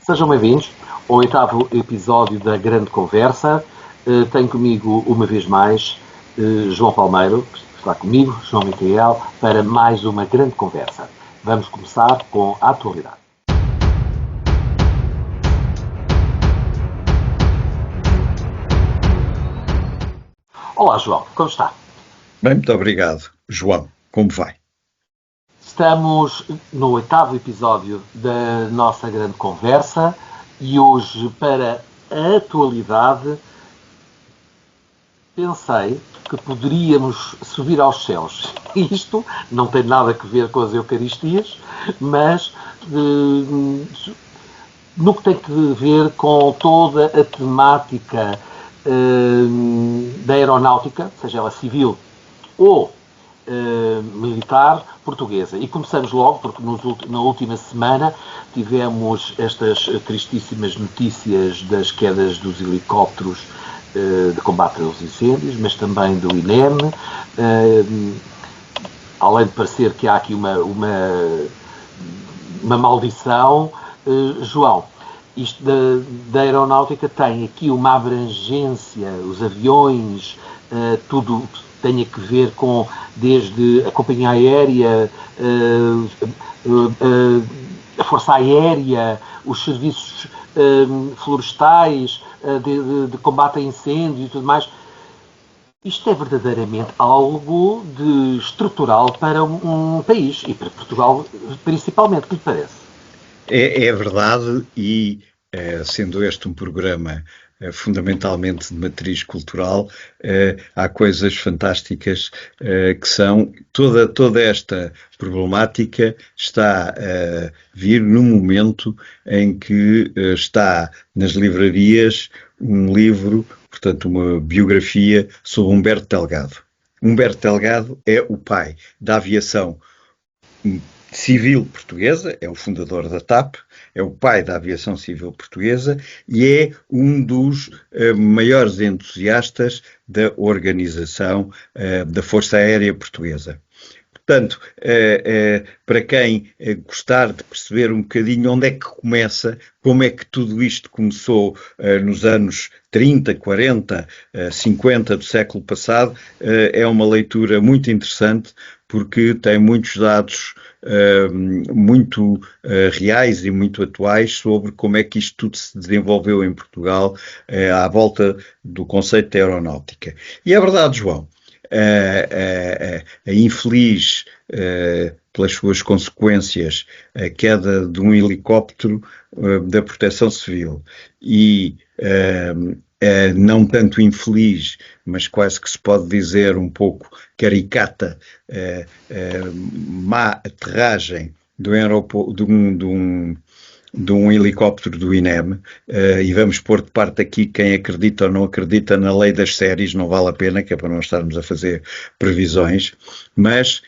Sejam bem-vindos ao oitavo episódio da Grande Conversa. Tenho comigo, uma vez mais, João Palmeiro, que está comigo, João Micael, para mais uma grande conversa. Vamos começar com a atualidade. Olá, João, como está? Bem, muito obrigado. João, como vai? Estamos no oitavo episódio da nossa grande conversa e hoje, para a atualidade, pensei que poderíamos subir aos céus. Isto não tem nada a ver com as Eucaristias, mas no que tem que ver com toda a temática da aeronáutica, seja ela civil ou militar portuguesa. E começamos logo, porque na última semana tivemos estas tristíssimas notícias das quedas dos helicópteros de combate aos incêndios, mas também do INEM. Além de parecer que há aqui uma maldição, João, isto da aeronáutica tem aqui uma abrangência, os aviões, tudo tem a ver com, desde a companhia aérea, a força aérea, os serviços florestais, de combate a incêndios e tudo mais. Isto é verdadeiramente algo de estrutural para um país, e para Portugal principalmente, que lhe parece? É verdade, e sendo este um programa fundamentalmente de matriz cultural, há coisas fantásticas que são, toda esta problemática está a vir no momento em que está nas livrarias um livro, portanto uma biografia sobre Humberto Delgado. Humberto Delgado é o pai da aviação civil portuguesa, é o fundador da TAP, é o pai da aviação civil portuguesa e é um dos maiores entusiastas da organização da Força Aérea Portuguesa. Portanto, para quem gostar de perceber um bocadinho onde é que começa, como é que tudo isto começou nos anos 30, 40, 50 do século passado, é uma leitura muito interessante porque tem muitos dados muito reais e muito atuais sobre como é que isto tudo se desenvolveu em Portugal à volta do conceito de aeronáutica. E é verdade, João, a infeliz, pelas suas consequências, a queda de um helicóptero da Proteção Civil e não tanto infeliz, mas quase que se pode dizer um pouco caricata, má aterragem de um helicóptero do INEM, e vamos pôr de parte aqui quem acredita ou não acredita na lei das séries, não vale a pena, que é para não estarmos a fazer previsões, mas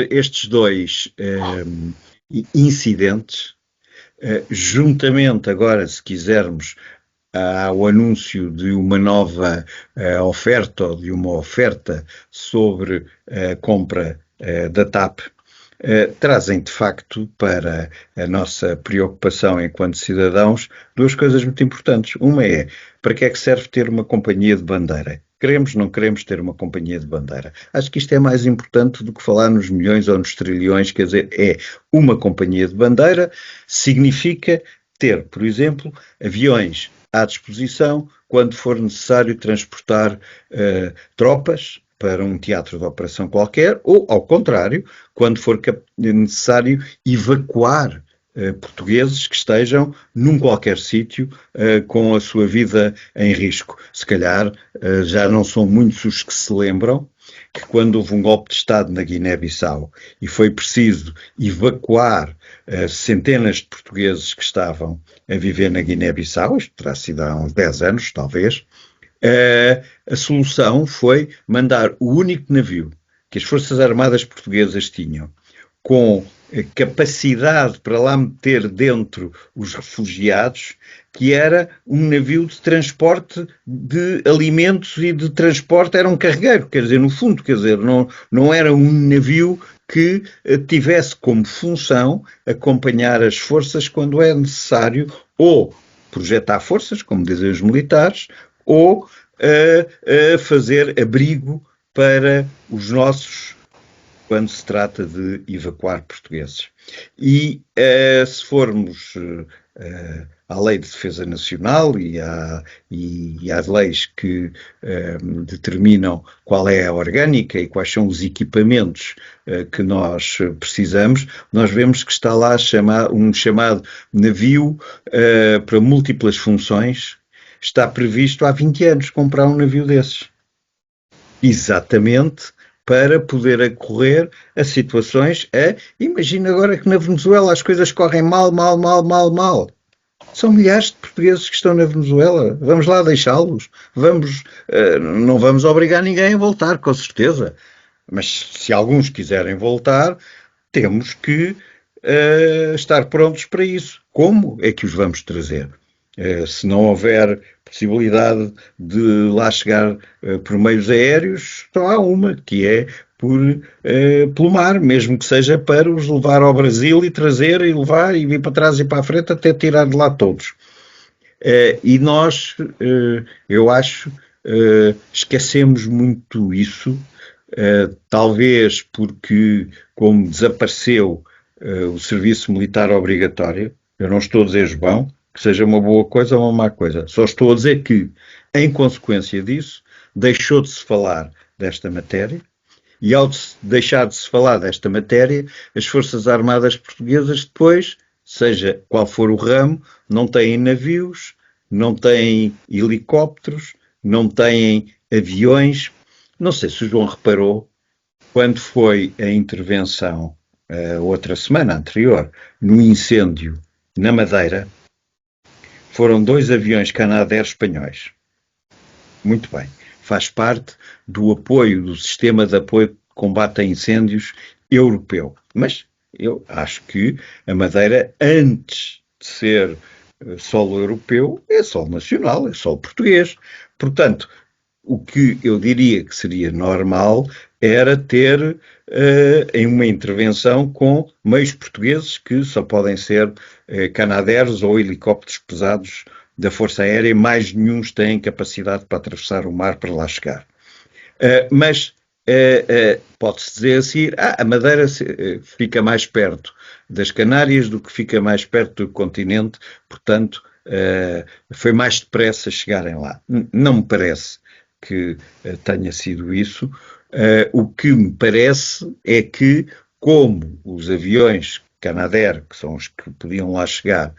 estes dois incidentes, juntamente agora, se quisermos, ao anúncio de uma nova oferta, ou de uma oferta sobre a compra da TAP, trazem de facto para a nossa preocupação enquanto cidadãos duas coisas muito importantes. Uma é, para que é que serve ter uma companhia de bandeira? Queremos, não queremos ter uma companhia de bandeira? Acho que isto é mais importante do que falar nos milhões ou nos trilhões, quer dizer, é uma companhia de bandeira, significa ter, por exemplo, aviões à disposição quando for necessário transportar tropas para um teatro de operação qualquer, ou, ao contrário, quando for necessário evacuar portugueses que estejam num qualquer sítio com a sua vida em risco. Se calhar já não são muitos os que se lembram que quando houve um golpe de Estado na Guiné-Bissau e foi preciso evacuar centenas de portugueses que estavam a viver na Guiné-Bissau, isto terá sido há uns 10 anos, talvez, a solução foi mandar o único navio que as Forças Armadas Portuguesas tinham com capacidade para lá meter dentro os refugiados, que era um navio de transporte de alimentos e de transporte, era um carregueiro, quer dizer, no fundo, quer dizer, não era um navio que tivesse como função acompanhar as forças quando é necessário, ou projetar forças, como dizem os militares, ou fazer abrigo para os nossos, quando se trata de evacuar portugueses. E se formos à Lei de Defesa Nacional e às leis que determinam qual é a orgânica e quais são os equipamentos que nós precisamos, nós vemos que está lá um chamado navio para múltiplas funções. Está previsto há 20 anos comprar um navio desses. Exatamente para poder acorrer a situações. Imagina agora que na Venezuela as coisas correm mal. São milhares de portugueses que estão na Venezuela. Vamos lá deixá-los. Não vamos obrigar ninguém a voltar, com certeza. Mas se alguns quiserem voltar, temos que estar prontos para isso. Como é que os vamos trazer? Se não houver possibilidade de lá chegar por meios aéreos, só há uma, que é pelo mar, mesmo que seja para os levar ao Brasil e trazer e levar e vir para trás e para a frente até tirar de lá todos. E nós, eu acho, esquecemos muito isso, talvez porque, como desapareceu o serviço militar obrigatório, eu não estou a dizer, João, que seja uma boa coisa ou uma má coisa. Só estou a dizer que, em consequência disso, deixou de se falar desta matéria e, ao deixar de se falar desta matéria, as Forças Armadas Portuguesas depois, seja qual for o ramo, não têm navios, não têm helicópteros, não têm aviões. Não sei se o João reparou, quando foi a intervenção, outra semana anterior, no incêndio na Madeira, foram 2 aviões Canadair espanhóis. Muito bem. Faz parte do apoio, do sistema de apoio de combate a incêndios europeu. Mas eu acho que a Madeira, antes de ser solo europeu, é solo nacional, é solo português. Portanto, o que eu diria que seria normal era ter em uma intervenção com meios portugueses que só podem ser Canadairs ou helicópteros pesados da Força Aérea, mais nenhum têm capacidade para atravessar o mar para lá chegar. Mas pode-se dizer assim, a Madeira fica mais perto das Canárias do que fica mais perto do continente, portanto foi mais depressa chegarem lá. Não me parece que tenha sido isso. O que me parece é que, como os aviões Canadair, que são os que podiam lá chegar,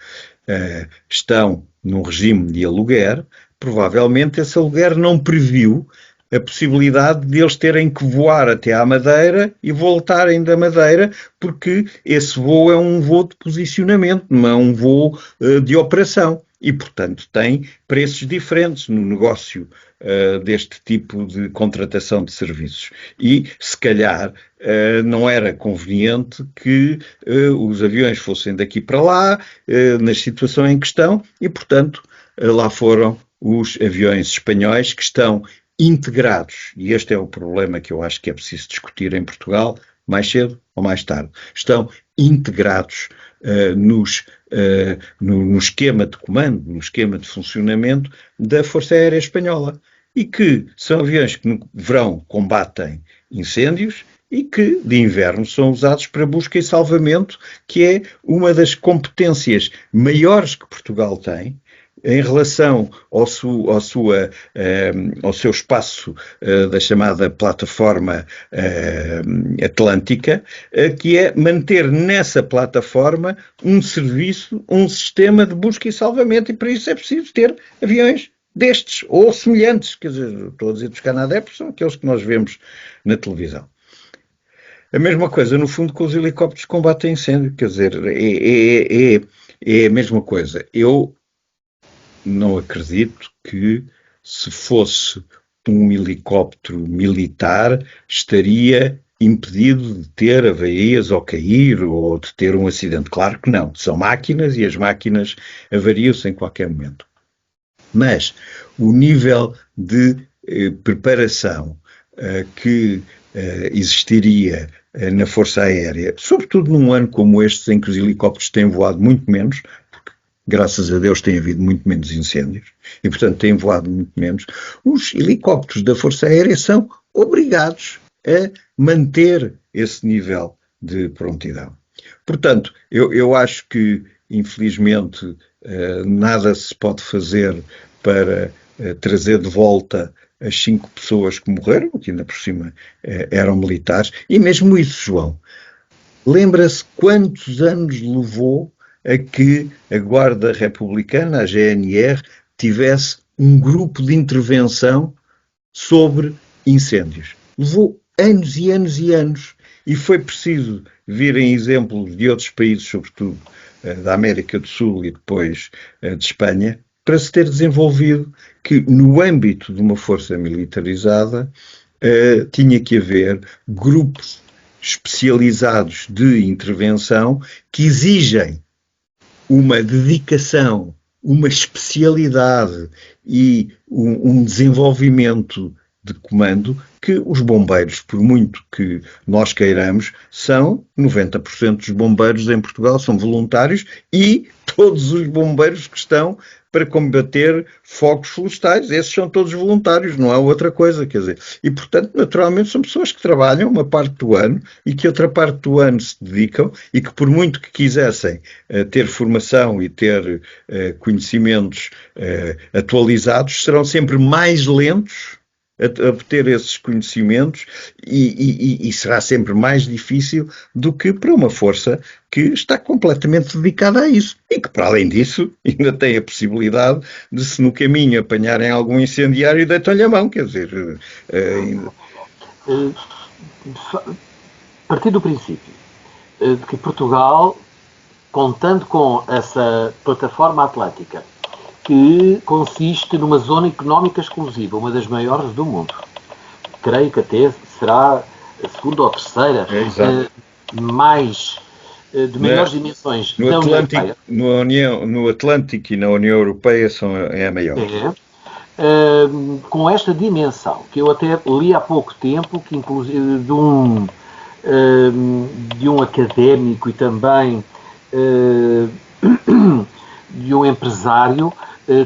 estão num regime de aluguer, provavelmente esse aluguer não previu a possibilidade de eles terem que voar até à Madeira e voltarem da Madeira, porque esse voo é um voo de posicionamento, não é um voo de operação. E, portanto, tem preços diferentes no negócio deste tipo de contratação de serviços. E, se calhar, não era conveniente que os aviões fossem daqui para lá, nas situações em que estão, e, portanto, lá foram os aviões espanhóis que estão integrados, e este é o problema que eu acho que é preciso discutir em Portugal, mais cedo ou mais tarde, estão integrados no esquema de comando, no esquema de funcionamento da Força Aérea Espanhola, e que são aviões que no verão combatem incêndios e que de inverno são usados para busca e salvamento, que é uma das competências maiores que Portugal tem em relação ao seu espaço da chamada plataforma atlântica, que é manter nessa plataforma um serviço, um sistema de busca e salvamento, e para isso é preciso ter aviões destes, ou semelhantes, quer dizer, estou a dizer dos Canadair, são aqueles que nós vemos na televisão. A mesma coisa, no fundo, com os helicópteros de combate a incêndio, quer dizer, é a mesma coisa. Eu não acredito que, se fosse um helicóptero militar, estaria impedido de ter avarias ou cair ou de ter um acidente. Claro que não. São máquinas e as máquinas avariam-se em qualquer momento. Mas o nível de preparação que existiria na Força Aérea, sobretudo num ano como este, em que os helicópteros têm voado muito menos, porque, graças a Deus, tem havido muito menos incêndios, e, portanto, têm voado muito menos, os helicópteros da Força Aérea são obrigados a manter esse nível de prontidão. Portanto, eu acho que, infelizmente, nada se pode fazer para trazer de volta as 5 pessoas que morreram, que ainda por cima eram militares, e mesmo isso, João, lembra-se quantos anos levou a que a Guarda Republicana, a GNR, tivesse um grupo de intervenção sobre incêndios? Levou anos e anos e anos, e foi preciso virem exemplos de outros países, sobretudo da América do Sul e depois de Espanha, para se ter desenvolvido que, no âmbito de uma força militarizada, tinha que haver grupos especializados de intervenção que exigem uma dedicação, uma especialidade e um desenvolvimento de comando que os bombeiros, por muito que nós queiramos, são 90% dos bombeiros em Portugal são voluntários e todos os bombeiros que estão para combater fogos florestais, esses são todos voluntários, não há outra coisa, quer dizer. E, portanto, naturalmente são pessoas que trabalham uma parte do ano e que outra parte do ano se dedicam e que, por muito que quisessem ter formação e ter conhecimentos atualizados, serão sempre mais lentos a obter esses conhecimentos e será sempre mais difícil do que para uma força que está completamente dedicada a isso e que, para além disso, ainda tem a possibilidade de, se no caminho apanharem algum incendiário, deitam-lhe a mão, quer dizer... Partir do princípio de que Portugal, contando com essa plataforma atlântica, que consiste numa zona económica exclusiva, uma das maiores do mundo. Creio que até será a segunda ou a terceira, mais de maiores dimensões da União Europeia. No Atlântico e na União Europeia é a maior. Com esta dimensão, que eu até li há pouco tempo, que inclusive de um académico e também de um empresário,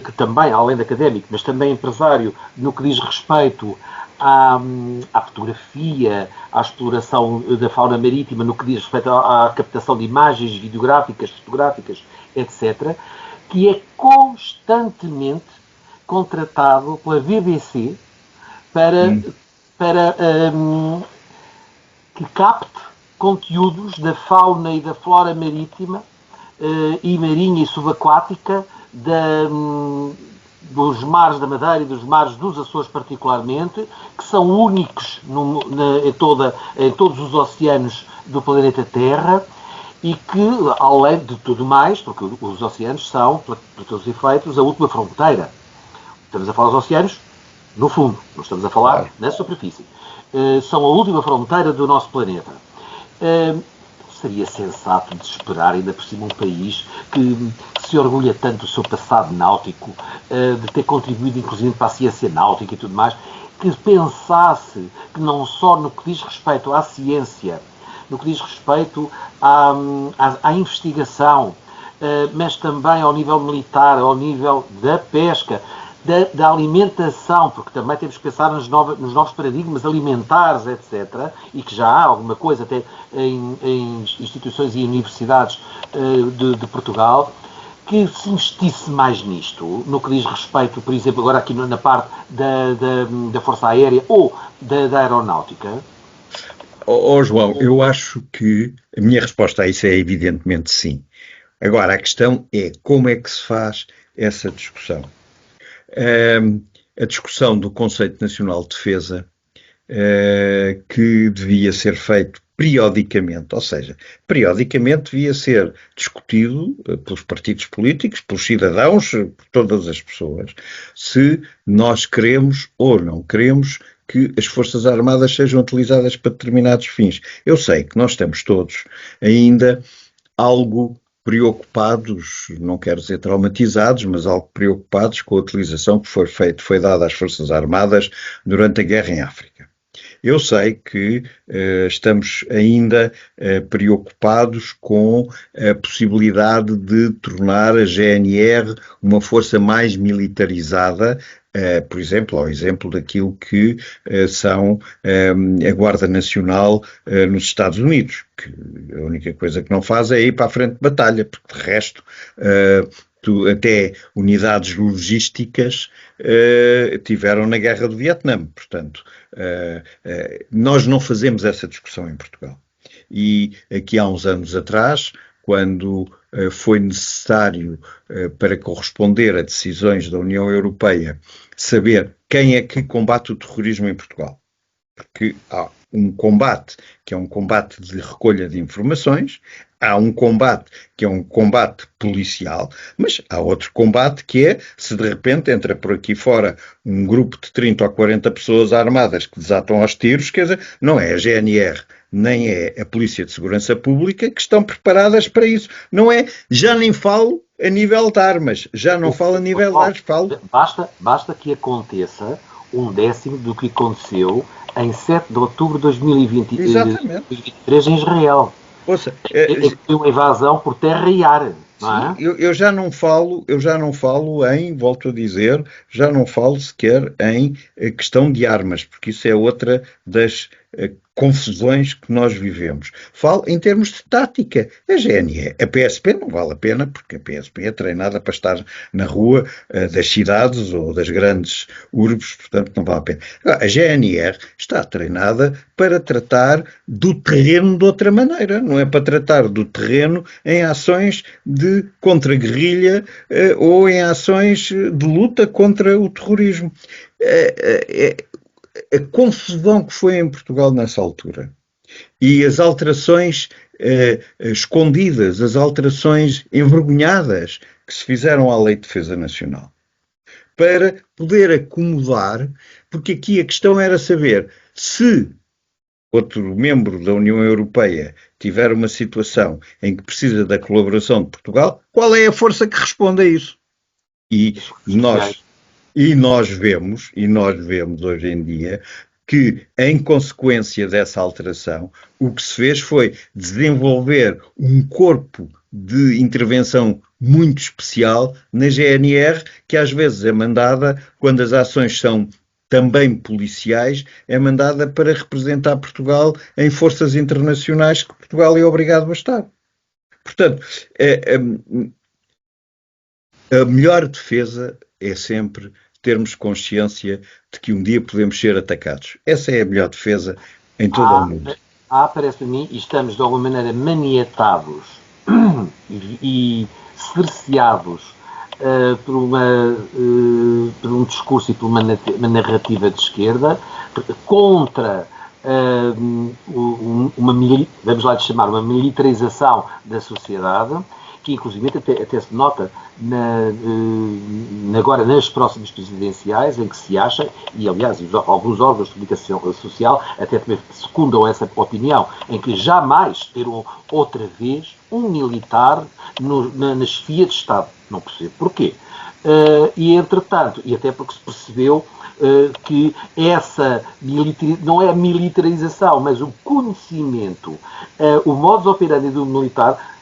que também, além de académico, mas também empresário, no que diz respeito à fotografia, à exploração da fauna marítima, no que diz respeito à captação de imagens videográficas, fotográficas, etc., que é constantemente contratado pela BBC para que capte conteúdos da fauna e da flora marítima e marinha e subaquática dos mares da Madeira e dos mares dos Açores particularmente, que são únicos em todos os oceanos do planeta Terra e que, além de tudo mais, porque os oceanos são, para todos os efeitos, a última fronteira. Estamos a falar dos oceanos no fundo, não estamos a falar na superfície. São a última fronteira do nosso planeta. Seria sensato de esperar, ainda por cima, um país que se orgulha tanto do seu passado náutico, de ter contribuído inclusive para a ciência náutica e tudo mais, que pensasse que não só no que diz respeito à ciência, no que diz respeito à investigação, mas também ao nível militar, ao nível da pesca, da alimentação, porque também temos que pensar nos novos paradigmas alimentares, etc., e que já há alguma coisa até em instituições e universidades de Portugal, que se investisse mais nisto, no que diz respeito, por exemplo, agora aqui na parte da Força Aérea ou da Aeronáutica? João, eu acho que a minha resposta a isso é evidentemente sim. Agora, a questão é como é que se faz essa discussão. A discussão do Conceito Nacional de Defesa, que devia ser feito periodicamente, ou seja, periodicamente devia ser discutido pelos partidos políticos, pelos cidadãos, por todas as pessoas, se nós queremos ou não queremos que as Forças Armadas sejam utilizadas para determinados fins. Eu sei que nós estamos todos ainda algo preocupados, não quero dizer traumatizados, mas algo preocupados com a utilização que foi dada às Forças Armadas durante a guerra em África. Eu sei que estamos ainda preocupados com a possibilidade de tornar a GNR uma força mais militarizada, por exemplo, ao exemplo daquilo que são a Guarda Nacional nos Estados Unidos, que a única coisa que não faz é ir para a frente de batalha, porque de resto até unidades logísticas tiveram na Guerra do Vietnã. Portanto, nós não fazemos essa discussão em Portugal. E aqui há uns anos atrás, quando foi necessário, para corresponder a decisões da União Europeia, saber quem é que combate o terrorismo em Portugal. Porque há um combate que é um combate de recolha de informações, há um combate que é um combate policial, mas há outro combate que é, se de repente entra por aqui fora um grupo de 30 ou 40 pessoas armadas que desatam aos tiros, quer dizer, não é a GNR, nem é a Polícia de Segurança Pública que estão preparadas para isso. Não é, já nem falo a nível de armas, já não falo a nível de armas, falo... Basta que aconteça um décimo do que aconteceu em 7 de outubro de 2023 em Israel. Ouça, foi uma invasão por terra e ar. Não é? Eu já não falo em, volto a dizer, já não falo sequer em questão de armas, porque isso é outra das confusões que nós vivemos. Falo em termos de tática. A GNR, a PSP não vale a pena, porque a PSP é treinada para estar na rua das cidades ou das grandes urbes, portanto não vale a pena. Agora, a GNR está treinada para tratar do terreno de outra maneira, não é para tratar do terreno em ações de contra-guerrilha ou em ações de luta contra o terrorismo. A confusão que foi em Portugal nessa altura e as alterações escondidas, as alterações envergonhadas que se fizeram à Lei de Defesa Nacional para poder acomodar, porque aqui a questão era saber se outro membro da União Europeia tiver uma situação em que precisa da colaboração de Portugal, qual é a força que responde a isso? E nós vemos hoje em dia que, em consequência dessa alteração, o que se fez foi desenvolver um corpo de intervenção muito especial na GNR, que às vezes é mandada, quando as ações são também policiais, é mandada para representar Portugal em forças internacionais que Portugal é obrigado a estar. Portanto, a melhor defesa é sempre termos consciência de que um dia podemos ser atacados. Essa é a melhor defesa em todo o mundo. Parece a mim, e estamos de alguma maneira maniatados e cerceados por um discurso e por uma narrativa de esquerda contra vamos lá chamar, uma militarização da sociedade, que inclusive até se nota agora nas próximas presidenciais, em que se acha, e aliás alguns órgãos de comunicação social até também secundam essa opinião, em que jamais terão outra vez um militar na chefia de Estado. Não percebo porquê. E entretanto, e até porque se percebeu que essa não é a militarização, mas o conhecimento, o modus operandi do militar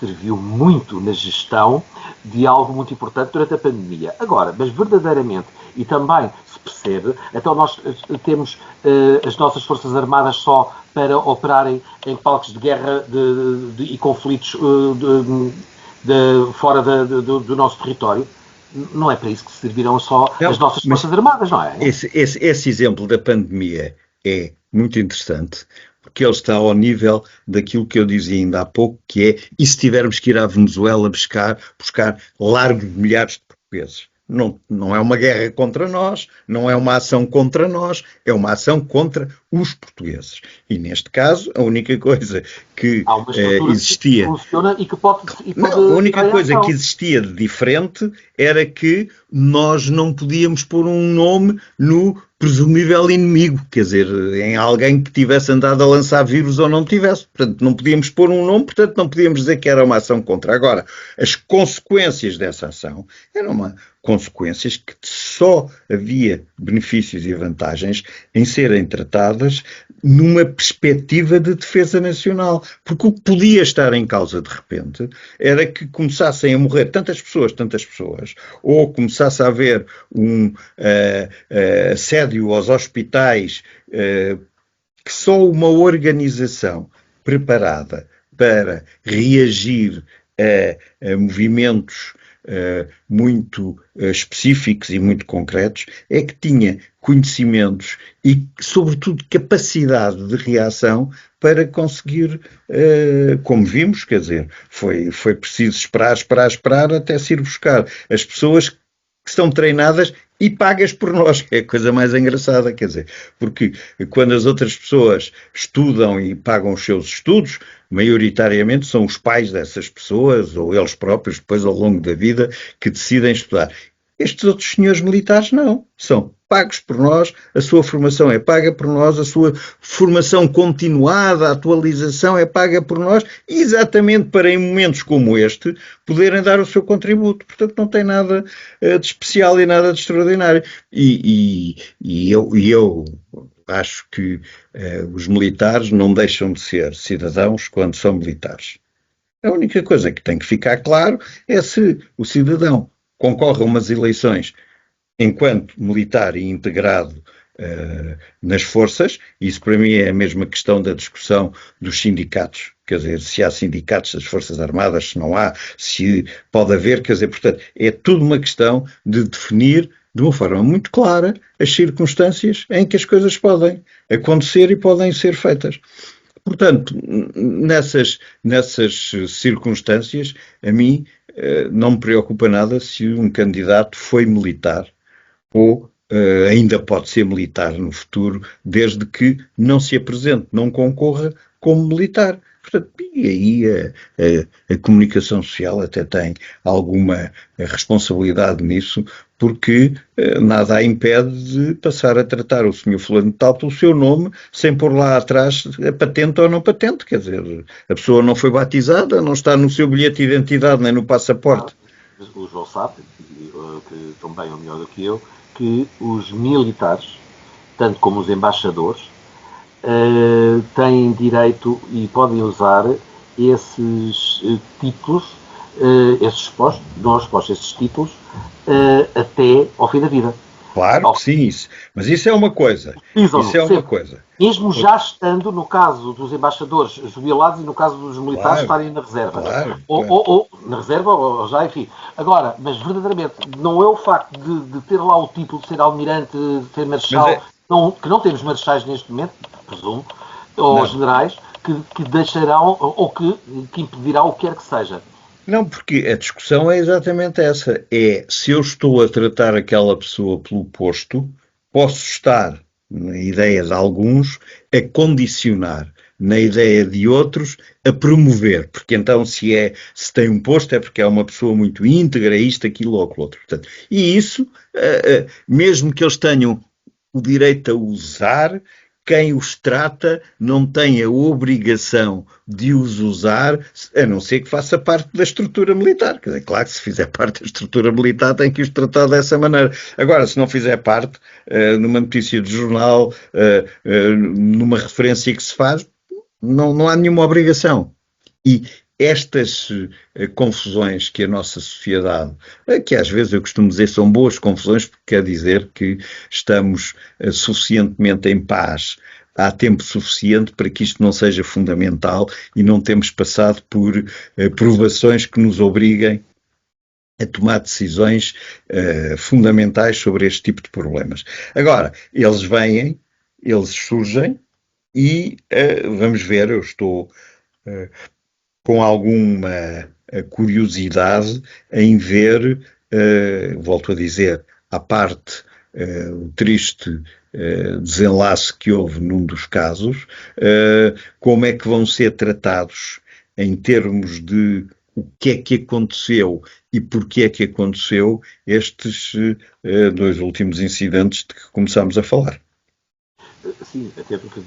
serviu muito na gestão de algo muito importante durante a pandemia. Agora, mas verdadeiramente, e também se percebe, então nós temos as nossas Forças Armadas só para operarem em palcos de guerra e conflitos fora do nosso território. Não é para isso que serviram só as nossas Forças Armadas, não é? Esse exemplo da pandemia é muito interessante, porque ele está ao nível daquilo que eu dizia ainda há pouco, que é, e se tivermos que ir à Venezuela buscar largos milhares de portugueses? Não é uma guerra contra nós, não é uma ação contra nós, é uma ação contra os portugueses. E neste caso, a única coisa que existia... Que funciona e que pode a única coisa que existia de diferente era que nós não podíamos pôr um nome no presumível inimigo, quer dizer, em alguém que tivesse andado a lançar vírus ou não tivesse. Portanto, não podíamos pôr um nome, portanto, não podíamos dizer que era uma ação contra. Agora, as consequências dessa ação eram consequências que só havia benefícios e vantagens em serem tratadas numa perspectiva de defesa nacional. Porque o que podia estar em causa de repente era que começassem a morrer tantas pessoas, ou começasse a haver um assédio aos hospitais, que só uma organização preparada para reagir a movimentos muito específicos e muito concretos, é que tinha conhecimentos e, sobretudo, capacidade de reação para conseguir, como vimos, quer dizer, foi preciso esperar até se ir buscar as pessoas que estão treinadas e pagas por nós, que é a coisa mais engraçada, quer dizer, porque quando as outras pessoas estudam e pagam os seus estudos, maioritariamente são os pais dessas pessoas, ou eles próprios, depois ao longo da vida, que decidem estudar. Estes outros senhores militares não, são pagos por nós, a sua formação é paga por nós, a sua formação continuada, a atualização é paga por nós, exatamente para, em momentos como este, poderem dar o seu contributo. Portanto, não tem nada de especial e nada de extraordinário. E eu acho que os militares não deixam de ser cidadãos quando são militares. A única coisa que tem que ficar claro é se o cidadão concorre a umas eleições enquanto militar e integrado nas forças. Isso para mim é a mesma questão da discussão dos sindicatos, quer dizer, se há sindicatos das Forças Armadas, se não há, se pode haver, quer dizer, portanto, é tudo uma questão de definir de uma forma muito clara as circunstâncias em que as coisas podem acontecer e podem ser feitas. Portanto, nessas circunstâncias, a mim não me preocupa nada se um candidato foi militar ou ainda pode ser militar no futuro, desde que não se apresente, não concorra como militar. Portanto, e aí a comunicação social até tem alguma responsabilidade nisso, porque nada a impede de passar a tratar o senhor fulano de tal pelo seu nome, sem pôr lá atrás a patente ou não patente. Quer dizer, a pessoa não foi batizada, não está no seu bilhete de identidade, nem no passaporte. O João sabe, que tão bem ou melhor do que eu, que os militares, tanto como os embaixadores, têm direito e podem usar esses títulos, esses títulos, até ao fim da vida. Claro que sim, mas isso é uma coisa. Mesmo já estando, no caso dos embaixadores jubilados e no caso dos militares estarem na reserva. Ou na reserva, ou já, enfim. Agora, mas verdadeiramente, não é o facto de ter lá o título de ser almirante, de ser marechal, que não temos marechais neste momento, presumo, ou generais, que deixarão, ou que impedirá o que quer que seja. Não, porque a discussão é exatamente essa. É se eu estou a tratar aquela pessoa pelo posto, posso estar, na ideia de alguns, a condicionar, na ideia de outros, a promover. Porque então se tem um posto é porque é uma pessoa muito íntegra, isto, aquilo ou aquilo outro. Portanto, e isso, mesmo que eles tenham o direito a usar, quem os trata não tem a obrigação de os usar, a não ser que faça parte da estrutura militar. Quer dizer, claro que se fizer parte da estrutura militar tem que os tratar dessa maneira. Agora, se não fizer parte, numa notícia de jornal, numa referência que se faz, não há nenhuma obrigação. E estas confusões que a nossa sociedade, que às vezes eu costumo dizer são boas confusões, porque quer dizer que estamos suficientemente em paz há tempo suficiente para que isto não seja fundamental e não temos passado por provações que nos obriguem a tomar decisões fundamentais sobre este tipo de problemas. Agora, eles vêm, eles surgem e vamos ver, eu estou com alguma curiosidade em ver, volto a dizer, à parte o triste desenlace que houve num dos casos, como é que vão ser tratados em termos de o que é que aconteceu e porquê é que aconteceu estes dois últimos incidentes de que começámos a falar. Sim, até porque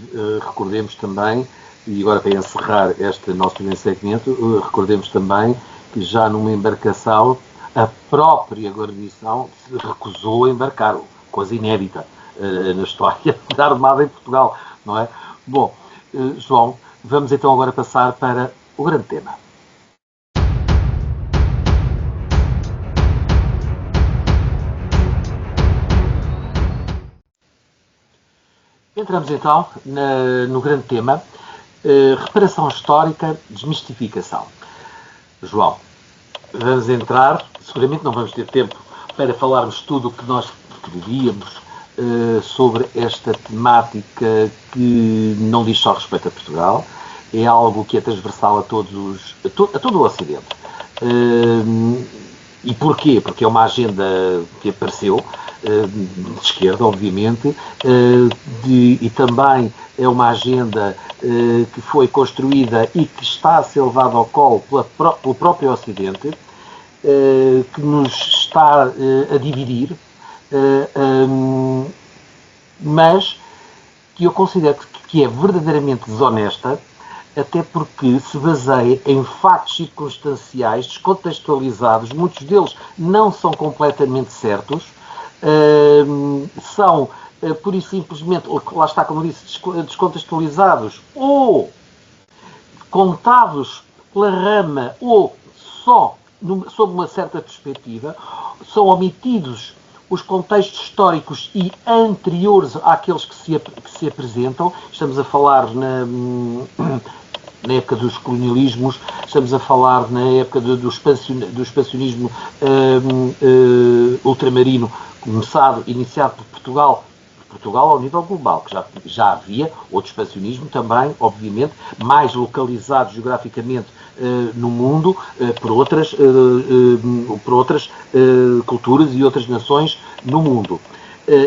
recordemos também, e agora para encerrar este nosso primeiro segmento, recordemos também que já numa embarcação a própria guarnição se recusou a embarcar, coisa inédita na história da Armada em Portugal, não é? Bom, João, vamos então agora passar para o grande tema. Entramos então no grande tema, reparação histórica, desmistificação. João, vamos entrar, seguramente não vamos ter tempo para falarmos tudo o que nós queríamos sobre esta temática que não diz só respeito a Portugal, é algo que é transversal a todo o Ocidente. E porquê? Porque é uma agenda que apareceu, de esquerda, obviamente, e também é uma agenda que foi construída e que está a ser levada ao colo pelo próprio Ocidente, que nos está a dividir, mas que eu considero que é verdadeiramente desonesta, até porque se baseia em factos circunstanciais descontextualizados, muitos deles não são completamente certos, são pura e simplesmente, lá está, como disse, descontextualizados ou contados pela rama ou só sob uma certa perspectiva, são omitidos os contextos históricos e anteriores àqueles que se apresentam. Estamos a falar na época dos colonialismos, estamos a falar na época do expansionismo ultramarino, iniciado por Portugal ao nível global, que já havia outro expansionismo também, obviamente, mais localizado geograficamente no mundo, por outras culturas e outras nações no mundo.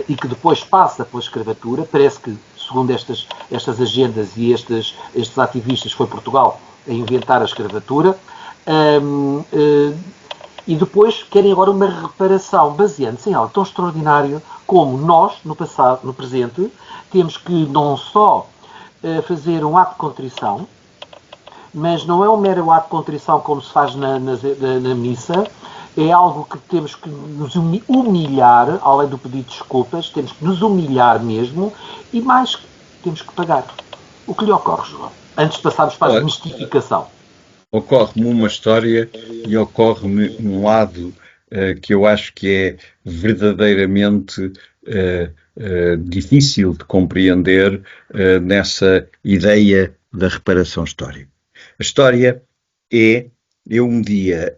E que depois passa pela escravatura. Parece que, segundo estas agendas e estes ativistas, foi Portugal a inventar a escravatura. E depois querem agora uma reparação baseando-se em algo tão extraordinário como nós, no passado, no presente, temos que não só fazer um ato de contrição, mas não é um mero ato de contrição como se faz na missa, é algo que temos que nos humilhar, além do pedido de desculpas, temos que nos humilhar mesmo e mais temos que pagar. O que lhe ocorre, João? Antes de passarmos para a desmistificação. Ocorre-me uma história e ocorre-me um lado que eu acho que é verdadeiramente difícil de compreender nessa ideia da reparação histórica. A história é, eu um dia,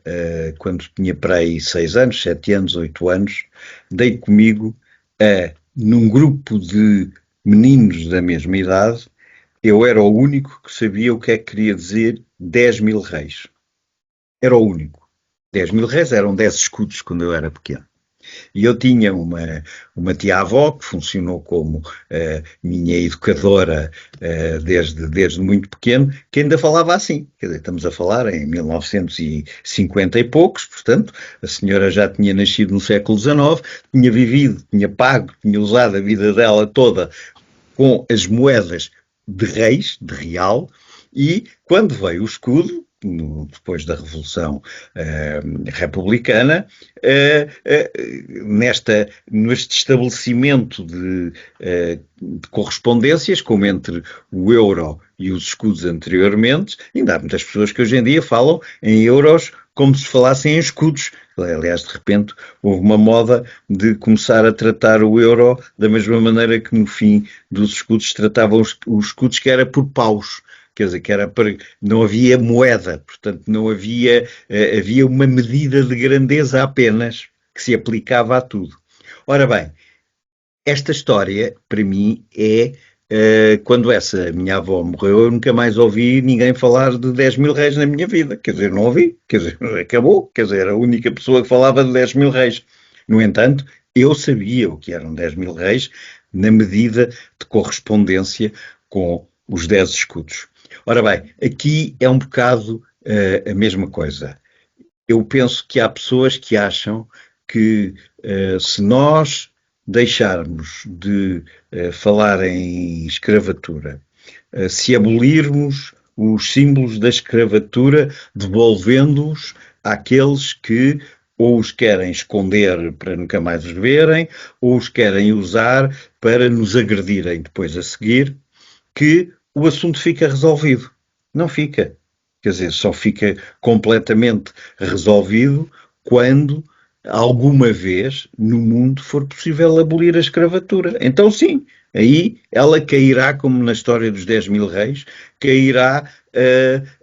quando tinha para aí 6 anos, 7 anos, 8 anos, dei comigo num grupo de meninos da mesma idade, eu era o único que sabia o que é que queria dizer 10.000 reis. Era o único. 10.000 reis eram 10 escudos quando eu era pequeno. E eu tinha uma tia-avó que funcionou como minha educadora desde muito pequeno, que ainda falava assim. Quer dizer, estamos a falar em 1950 e poucos, portanto, a senhora já tinha nascido no século XIX, tinha vivido, tinha pago, tinha usado a vida dela toda com as moedas de reis, de real, e quando veio o escudo, depois da Revolução Republicana, neste estabelecimento de correspondências, como entre o euro e os escudos anteriormente, ainda há muitas pessoas que hoje em dia falam em euros como se falassem em escudos. Aliás, de repente, houve uma moda de começar a tratar o euro da mesma maneira que no fim dos escudos tratavam os escudos, que era por paus. Quer dizer, não havia moeda, portanto não havia uma medida de grandeza apenas que se aplicava a tudo. Ora bem, esta história, para mim, é quando essa minha avó morreu, eu nunca mais ouvi ninguém falar de 10.000 reis na minha vida. Quer dizer, não ouvi, quer dizer, acabou, quer dizer, era a única pessoa que falava de 10.000 reis. No entanto, eu sabia o que eram 10.000 reis na medida de correspondência com os 10 escudos. Ora bem, aqui é um bocado a mesma coisa. Eu penso que há pessoas que acham que se nós deixarmos de falar em escravatura, se abolirmos os símbolos da escravatura, devolvendo-os àqueles que ou os querem esconder para nunca mais os verem, ou os querem usar para nos agredirem depois a seguir, que o assunto fica resolvido. Não fica. Quer dizer, só fica completamente resolvido quando alguma vez no mundo for possível abolir a escravatura. Então sim, aí ela cairá, como na história dos 10.000 reis, cairá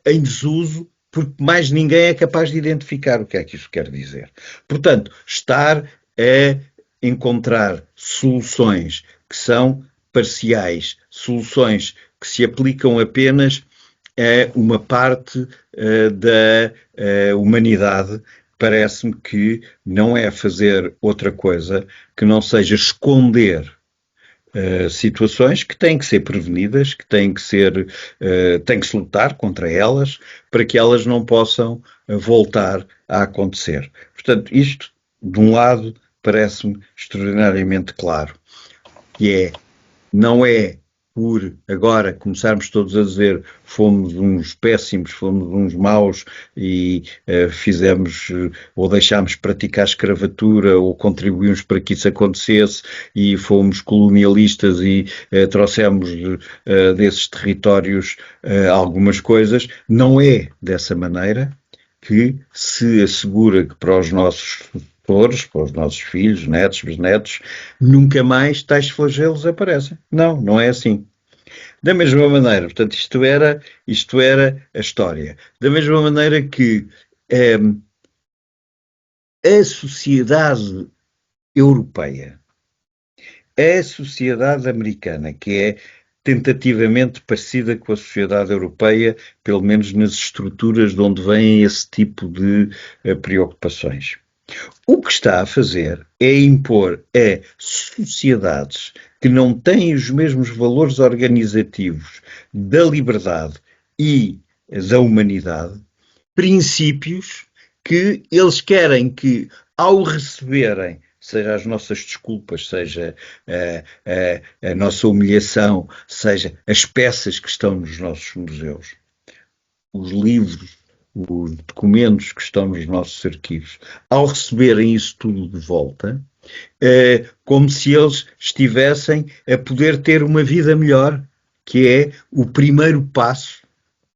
em desuso, porque mais ninguém é capaz de identificar o que é que isso quer dizer. Portanto, estar a encontrar soluções que são parciais, soluções que se aplicam apenas a uma parte da humanidade, parece-me que não é fazer outra coisa que não seja esconder situações que têm que ser prevenidas, que têm que ser, tem que se lutar contra elas para que elas não possam voltar a acontecer. Portanto, isto, de um lado, parece-me extraordinariamente claro, que é, não é por agora começarmos todos a dizer fomos uns péssimos, fomos uns maus e fizemos ou deixámos praticar escravatura ou contribuímos para que isso acontecesse e fomos colonialistas e trouxemos desses territórios algumas coisas. Não é dessa maneira que se assegura que para os nossos futures, para os nossos filhos, netos, bisnetos, nunca mais tais flagelos aparecem. Não, não é assim. Da mesma maneira, portanto, isto era a história. Da mesma maneira que a sociedade europeia, a sociedade americana, que é tentativamente parecida com a sociedade europeia, pelo menos nas estruturas de onde vêm esse tipo de preocupações. O que está a fazer é impor a sociedades que não têm os mesmos valores organizativos da liberdade e da humanidade, princípios que eles querem que, ao receberem, seja as nossas desculpas, seja a nossa humilhação, seja as peças que estão nos nossos museus, os livros, os documentos que estão nos nossos arquivos, ao receberem isso tudo de volta, como se eles estivessem a poder ter uma vida melhor, que é o primeiro passo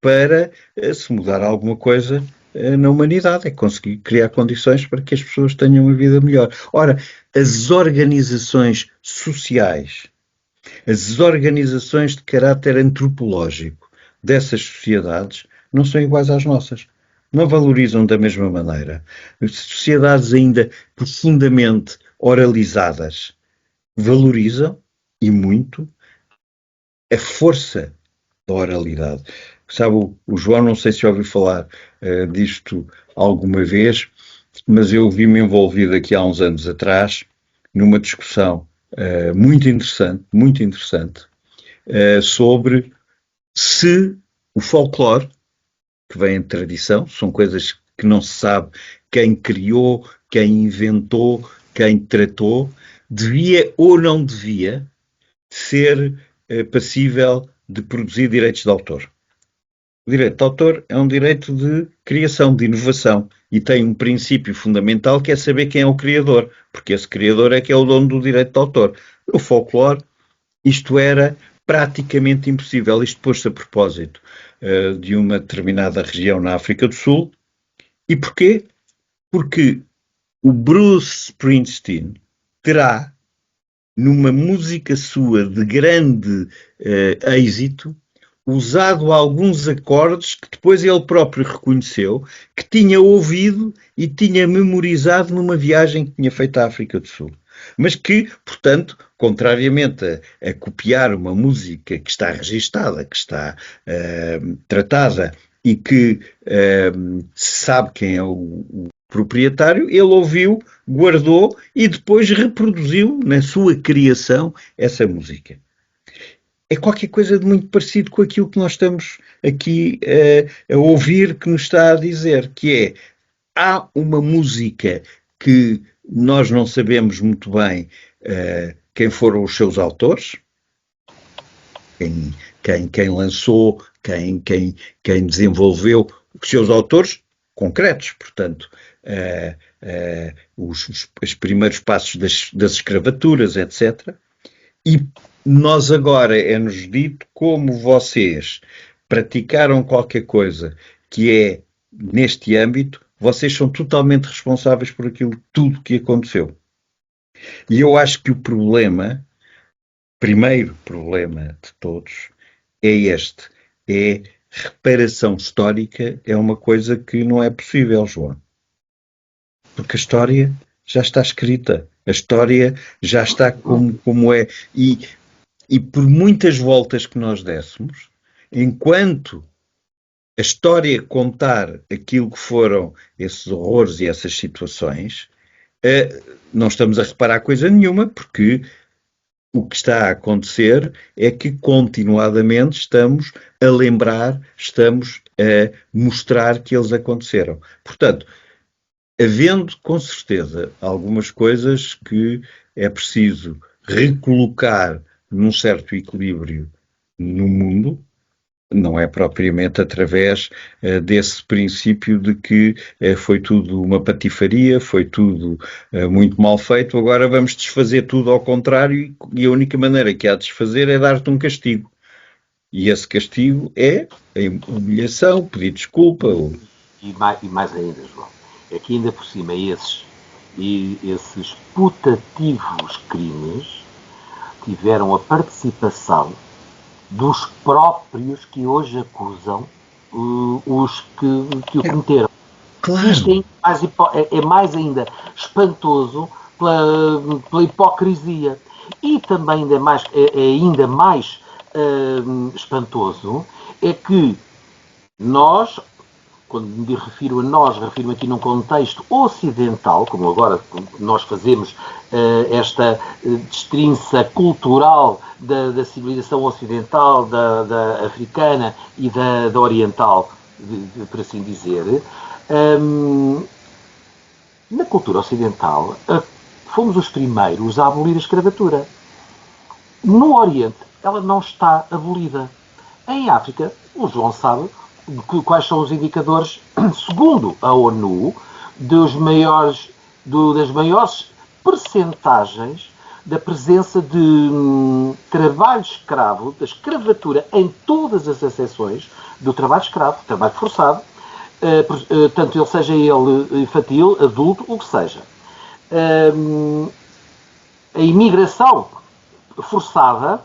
para se mudar alguma coisa na humanidade, é conseguir criar condições para que as pessoas tenham uma vida melhor. Ora, as organizações sociais, as organizações de caráter antropológico dessas sociedades não são iguais às nossas. Não valorizam da mesma maneira. Sociedades ainda profundamente oralizadas valorizam, e muito, a força da oralidade. Sabe, o João, não sei se ouviu falar disto alguma vez, mas eu vi-me envolvido aqui há uns anos atrás numa discussão muito interessante, sobre se o folclore, que vem de tradição, são coisas que não se sabe quem criou, quem inventou, quem tratou, devia ou não devia ser passível de produzir direitos de autor. O direito de autor é um direito de criação, de inovação, e tem um princípio fundamental que é saber quem é o criador, porque esse criador é que é o dono do direito de autor. O folclore, isto era praticamente impossível. Isto pôs-se a propósito de uma determinada região na África do Sul. E porquê? Porque o Bruce Springsteen terá, numa música sua de grande êxito, usado alguns acordes que depois ele próprio reconheceu que tinha ouvido e tinha memorizado numa viagem que tinha feito à África do Sul. Mas que, portanto, contrariamente a copiar uma música que está registada, que está tratada e que se sabe quem é o proprietário, ele ouviu, guardou e depois reproduziu na sua criação essa música. é qualquer coisa de muito parecido com aquilo que nós estamos aqui a ouvir que nos está a dizer, que é, há uma música que nós não sabemos muito bem quem foram os seus autores, quem lançou, quem desenvolveu os seus autores concretos, portanto, os primeiros passos das escravaturas, etc. E nós agora é-nos dito como vocês praticaram qualquer coisa que é neste âmbito, vocês são totalmente responsáveis por aquilo tudo que aconteceu. E eu acho que o primeiro problema de todos, é este. É reparação histórica, é uma coisa que não é possível, João. Porque a história já está escrita. A história já está como é. E por muitas voltas que nós dessemos, enquanto a história contar aquilo que foram esses horrores e essas situações, não estamos a reparar coisa nenhuma, porque o que está a acontecer é que continuadamente estamos a lembrar, estamos a mostrar que eles aconteceram. Portanto, havendo com certeza algumas coisas que é preciso recolocar num certo equilíbrio no mundo, não é propriamente através desse princípio de que foi tudo uma patifaria, foi tudo muito mal feito, agora vamos desfazer tudo ao contrário e a única maneira que há de desfazer é dar-te um castigo. E esse castigo é a humilhação, pedir desculpa. E mais ainda, João, é que ainda por cima esses putativos crimes tiveram a participação dos próprios que hoje acusam os que o cometeram. Claro. Isto é mais ainda espantoso pela hipocrisia. E também ainda mais espantoso é que nós, quando me refiro a nós, refiro-me aqui num contexto ocidental, como agora nós fazemos esta destrinça cultural da civilização ocidental, da africana e da oriental, por assim dizer. Na cultura ocidental, fomos os primeiros a abolir a escravatura. No Oriente, ela não está abolida. Em África, o João sabe quais são os indicadores, segundo a ONU, das maiores percentagens da presença de trabalho escravo, da escravatura em todas as acessões do trabalho escravo, trabalho forçado, tanto ele seja ele infantil, adulto, o que seja. A imigração forçada,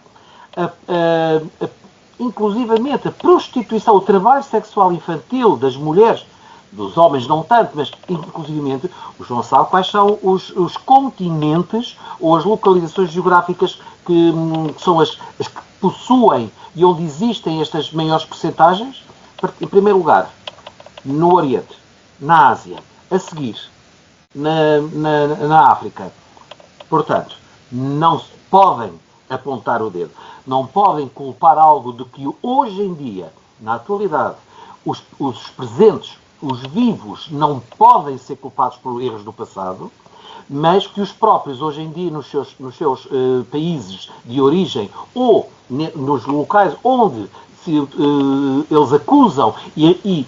inclusivamente a prostituição, o trabalho sexual infantil das mulheres, dos homens não tanto, mas inclusivamente, o João sabe quais são os continentes ou as localizações geográficas que são as que possuem e onde existem estas maiores percentagens. Em primeiro lugar, no Oriente, na Ásia, a seguir, na África. Portanto, não se podem apontar o dedo. Não podem culpar algo de que hoje em dia, na atualidade, os presentes, os vivos, não podem ser culpados por erros do passado, mas que os próprios, hoje em dia, nos seus países de origem ou nos locais onde eles acusam e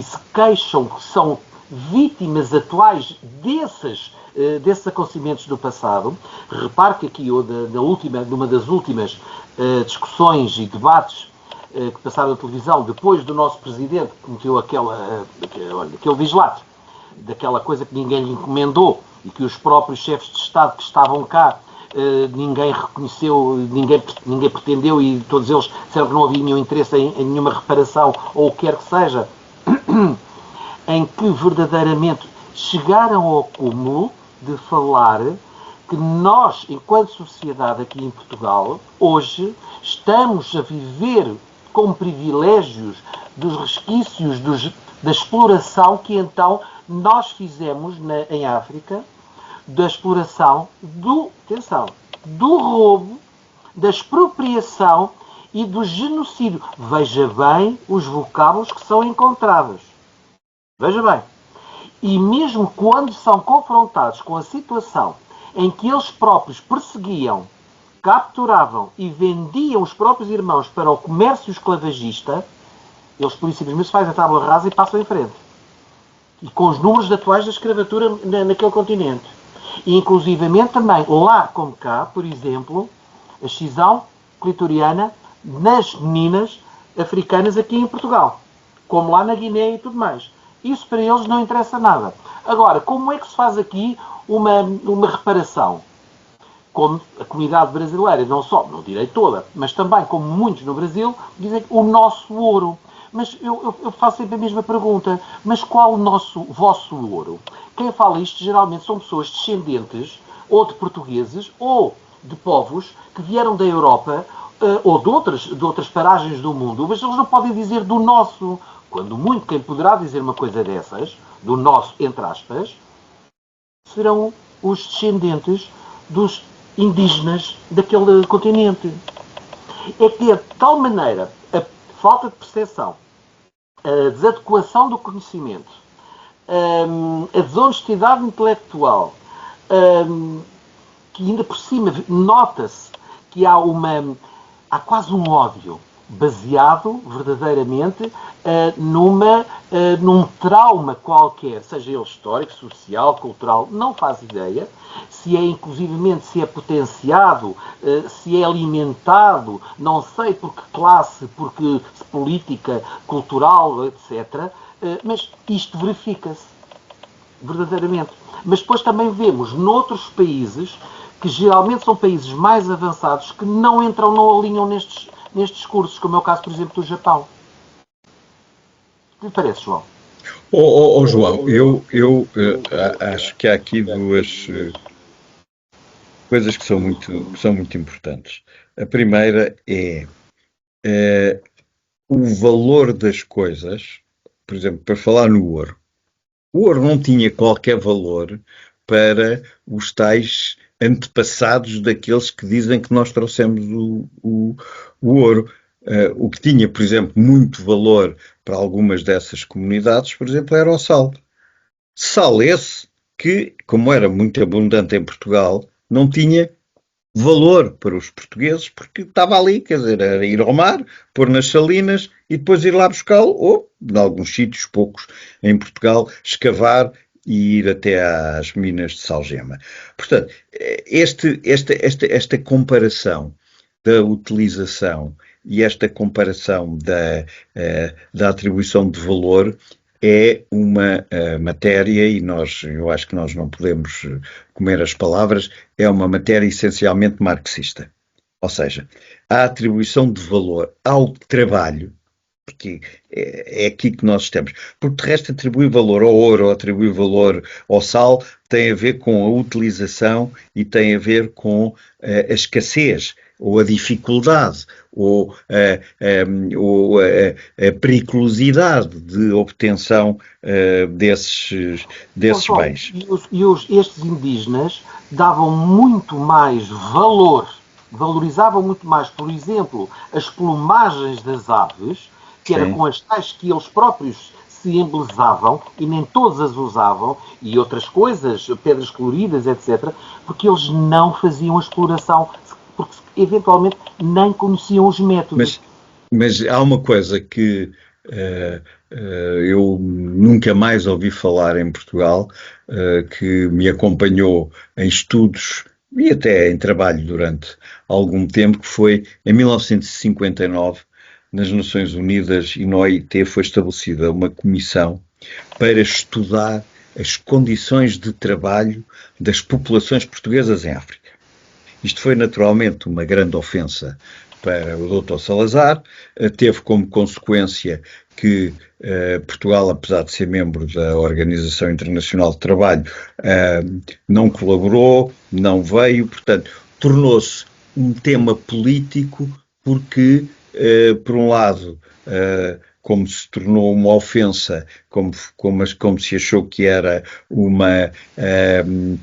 se queixam que são vítimas atuais desses acontecimentos do passado. Repare que aqui, numa das últimas discussões e debates que passaram na televisão, depois do nosso Presidente que cometeu aquele dislate, daquela coisa que ninguém lhe encomendou e que os próprios chefes de Estado que estavam cá, ninguém reconheceu, ninguém pretendeu e todos eles disseram que não havia nenhum interesse em nenhuma reparação ou o que quer que seja, em que verdadeiramente chegaram ao cúmulo de falar que nós, enquanto sociedade aqui em Portugal, hoje estamos a viver com privilégios dos resquícios da exploração que então nós fizemos em África, da exploração do roubo da expropriação e do genocídio. Veja bem os vocábulos que são encontrados. Veja bem. E mesmo quando são confrontados com a situação em que eles próprios perseguiam, capturavam e vendiam os próprios irmãos para o comércio esclavagista, eles por isso simplesmente fazem a tábua rasa e passam em frente. E com os números atuais da escravatura naquele continente. E inclusivamente também, lá como cá, por exemplo, a excisão clitoriana nas meninas africanas aqui em Portugal. Como lá na Guiné e tudo mais. Isso para eles não interessa nada. Agora, como é que se faz aqui uma reparação? Como a comunidade brasileira, não só, não direi toda, mas também, como muitos no Brasil, dizem o nosso ouro. Mas eu faço sempre a mesma pergunta. Mas qual o vosso ouro? Quem fala isto geralmente são pessoas descendentes ou de portugueses ou de povos que vieram da Europa ou de outras paragens do mundo, mas eles não podem dizer do nosso. Quando muito quem poderá dizer uma coisa dessas, do nosso, entre aspas, serão os descendentes dos indígenas daquele continente. É que é de tal maneira a falta de percepção, a desadequação do conhecimento, a desonestidade intelectual, que ainda por cima nota-se que há quase um ódio baseado verdadeiramente num trauma qualquer, seja ele histórico, social, cultural, não faz ideia, se é inclusivamente, se é potenciado, se é alimentado, não sei por que classe, por que política, cultural, etc. Mas isto verifica-se verdadeiramente. Mas depois também vemos noutros países, que geralmente são países mais avançados, que não entram, não alinham nestes cursos, como é o caso, por exemplo, do Japão. O que lhe parece, João? João, eu acho que há aqui duas coisas que são muito importantes. A primeira é o valor das coisas, por exemplo, para falar no ouro. O ouro não tinha qualquer valor para os tais antepassados daqueles que dizem que nós trouxemos o ouro. O que tinha, por exemplo, muito valor para algumas dessas comunidades, por exemplo, era o sal. Sal esse que, como era muito abundante em Portugal, não tinha valor para os portugueses, porque estava ali, quer dizer, era ir ao mar, pôr nas salinas e depois ir lá buscá-lo, ou, em alguns sítios, poucos, em Portugal, escavar e ir até às minas de salgema. Portanto, esta comparação da utilização e esta comparação da atribuição de valor é uma matéria, e eu acho que nós não podemos comer as palavras, é uma matéria essencialmente marxista. Ou seja, a atribuição de valor ao trabalho, porque é aqui que nós estamos. Porque de resto atribuir valor ao ouro ou atribuir valor ao sal tem a ver com a utilização e tem a ver com a escassez ou a dificuldade ou a periculosidade de obtenção desses bens. Estes indígenas davam muito mais valor, valorizavam muito mais, por exemplo, as plumagens das aves, que era com as tais que eles próprios se embelezavam, e nem todos as usavam, e outras coisas, pedras coloridas, etc., porque eles não faziam a exploração, porque eventualmente nem conheciam os métodos. Mas há uma coisa que eu nunca mais ouvi falar em Portugal, que me acompanhou em estudos e até em trabalho durante algum tempo, que foi em 1959, nas Nações Unidas e no OIT foi estabelecida uma comissão para estudar as condições de trabalho das populações portuguesas em África. Isto foi naturalmente uma grande ofensa para o Dr. Salazar, teve como consequência que Portugal, apesar de ser membro da Organização Internacional de Trabalho, não colaborou, não veio, portanto, tornou-se um tema político porque, por um lado, como se tornou uma ofensa, como se achou que era uma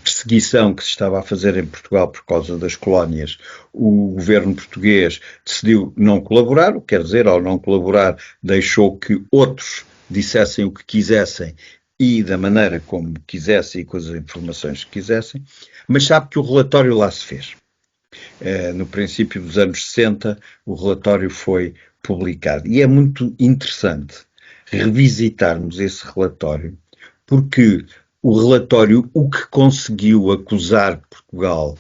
perseguição que se estava a fazer em Portugal por causa das colónias, o governo português decidiu não colaborar, o que quer dizer, ao não colaborar, deixou que outros dissessem o que quisessem e da maneira como quisessem e com as informações que quisessem, mas sabe que o relatório lá se fez. No princípio dos anos 60, o relatório foi publicado. E é muito interessante revisitarmos esse relatório, porque o relatório, o que conseguiu acusar Portugal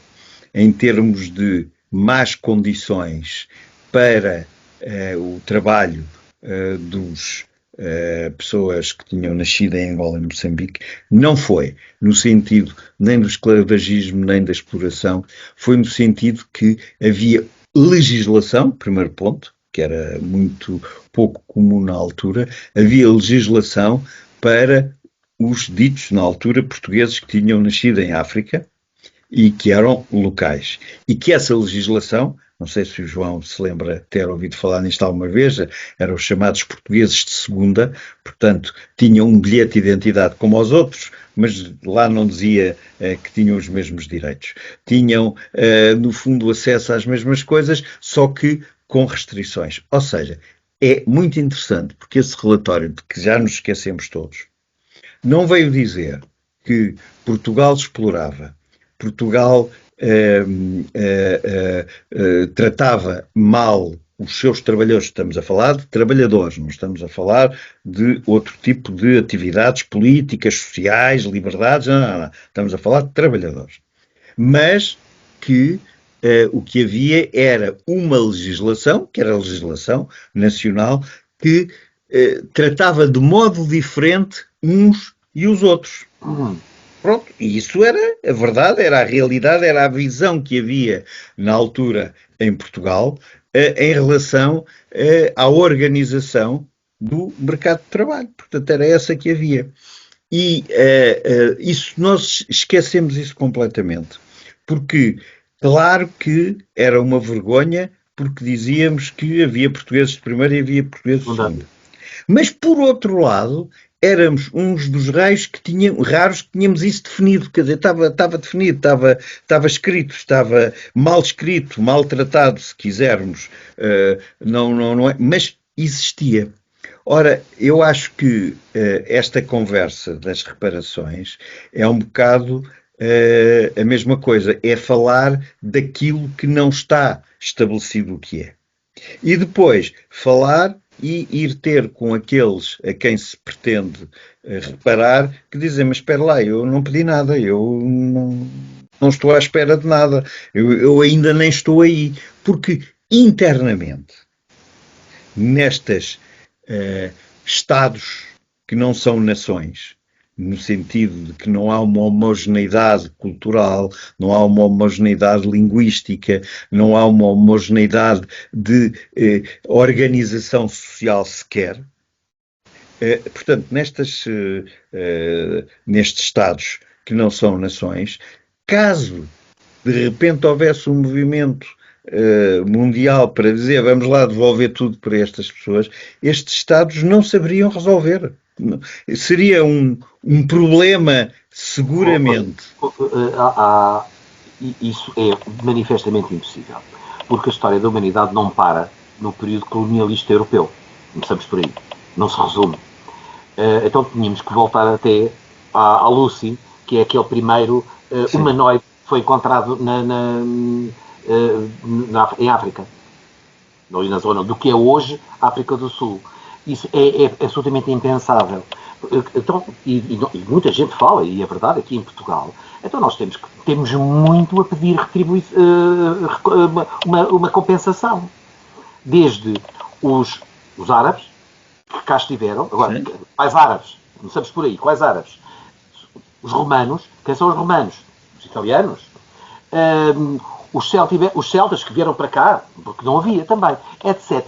em termos de más condições para o trabalho dos pessoas que tinham nascido em Angola e Moçambique, não foi no sentido nem do esclavagismo nem da exploração, foi no sentido que havia legislação, primeiro ponto, que era muito pouco comum na altura, havia legislação para os ditos, na altura, portugueses que tinham nascido em África e que eram locais. E que essa legislação, não sei se o João se lembra de ter ouvido falar nisto alguma vez, eram os chamados portugueses de segunda, portanto, tinham um bilhete de identidade como os outros, mas lá não dizia que tinham os mesmos direitos. Tinham, no fundo, acesso às mesmas coisas, só que com restrições. Ou seja, é muito interessante, porque esse relatório, de que já nos esquecemos todos, não veio dizer que Portugal explorava, Portugal tratava mal os seus trabalhadores. Estamos a falar de trabalhadores, não estamos a falar de outro tipo de atividades políticas, sociais, liberdades, não. Estamos a falar de trabalhadores. Mas que o que havia era uma legislação, que era a legislação nacional, que tratava de modo diferente uns e os outros. Pronto, e isso era a verdade, era a realidade, era a visão que havia na altura em Portugal em relação à organização do mercado de trabalho. Portanto, era essa que havia. E isso, nós esquecemos isso completamente. Porque, claro que era uma vergonha, porque dizíamos que havia portugueses de primeira e havia portugueses de segunda. Mas, por outro lado, éramos uns dos raros que tínhamos isso definido, quer dizer, estava definido, estava escrito, estava mal escrito, maltratado, se quisermos, não é, mas existia. Ora, eu acho que esta conversa das reparações é um bocado a mesma coisa, é falar daquilo que não está estabelecido o que é. E depois falar e ir ter com aqueles a quem se pretende reparar, que dizem, mas espera lá, eu não pedi nada, eu não estou à espera de nada, eu ainda nem estou aí. Porque internamente, nestes Estados que não são nações, no sentido de que não há uma homogeneidade cultural, não há uma homogeneidade linguística, não há uma homogeneidade de organização social sequer. Portanto, nestes Estados que não são nações, caso de repente houvesse um movimento mundial para dizer vamos lá devolver tudo para estas pessoas, estes Estados não saberiam resolver. Seria um problema, seguramente. Isso é manifestamente impossível, porque a história da humanidade não para no período colonialista europeu. Começamos por aí. Não se resume. Então tínhamos que voltar até à Lucy, que é aquele primeiro humanoide que foi encontrado em África. Ali na zona do que é hoje a África do Sul. Isso é absolutamente impensável. Então, e muita gente fala, e é verdade, aqui em Portugal, então nós temos muito a pedir uma compensação. Desde os árabes, que cá estiveram, agora, quais árabes? Começamos por aí, quais árabes? Os romanos, quem são os romanos? Os italianos. Os celtas que vieram para cá, porque não havia também, etc.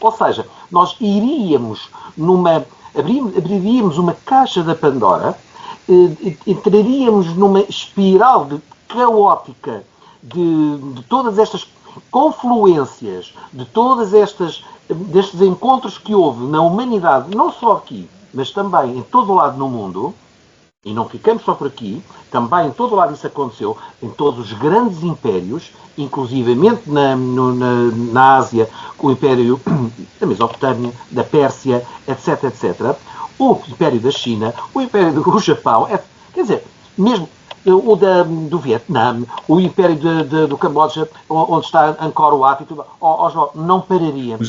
Ou seja, nós abriríamos uma caixa da Pandora, entraríamos numa espiral caótica de todas estas confluências de todas destes encontros que houve na humanidade, não só aqui, mas também em todo o lado no mundo, e não ficamos só por aqui, também em todo o lado isso aconteceu, em todos os grandes impérios, inclusivamente na Ásia, o Império da Mesopotâmia, da Pérsia, etc, etc, o Império da China, o Império do Japão, quer dizer, mesmo o do Vietnã, o Império do Camboja, onde está Angkor Wat e tudo, João, não pararia. Mas,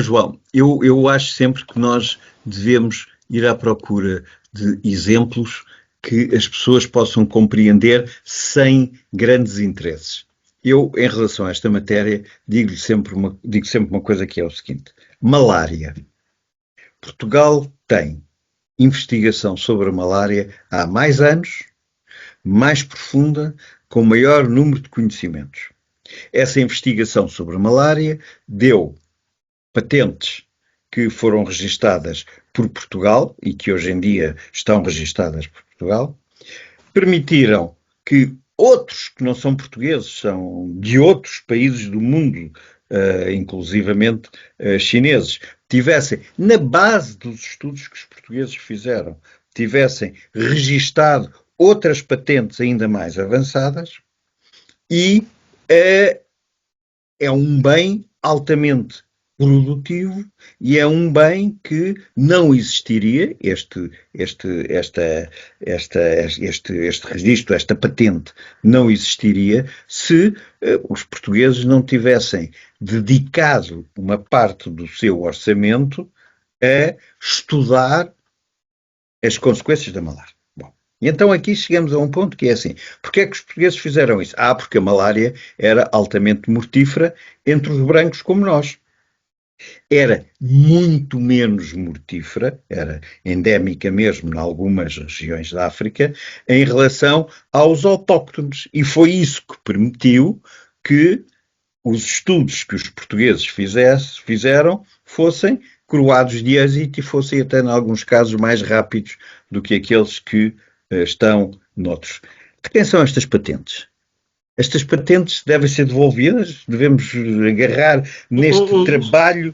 João, eu acho sempre que nós devemos ir à procura de exemplos que as pessoas possam compreender sem grandes interesses. Eu, em relação a esta matéria, digo sempre uma coisa que é o seguinte: malária. Portugal tem investigação sobre a malária há mais anos, mais profunda, com maior número de conhecimentos. Essa investigação sobre a malária deu patentes que foram registadas por Portugal e que hoje em dia estão registadas por Portugal, permitiram que outros que não são portugueses, são de outros países do mundo, inclusivamente chineses, tivessem, na base dos estudos que os portugueses fizeram, tivessem registado outras patentes ainda mais avançadas, e é um bem altamente produtivo e é um bem que não existiria, este registro, esta patente não existiria se os portugueses não tivessem dedicado uma parte do seu orçamento a estudar as consequências da malária. E então aqui chegamos a um ponto que é assim: porque é que os portugueses fizeram isso? Porque a malária era altamente mortífera entre os brancos como nós. Era muito menos mortífera, era endémica mesmo em algumas regiões da África, em relação aos autóctones. E foi isso que permitiu que os estudos que os portugueses fizeram fossem coroados de êxito e fossem até, em alguns casos, mais rápidos do que aqueles que estão noutros. De quem são estas patentes? Estas patentes devem ser devolvidas, devemos agarrar neste trabalho,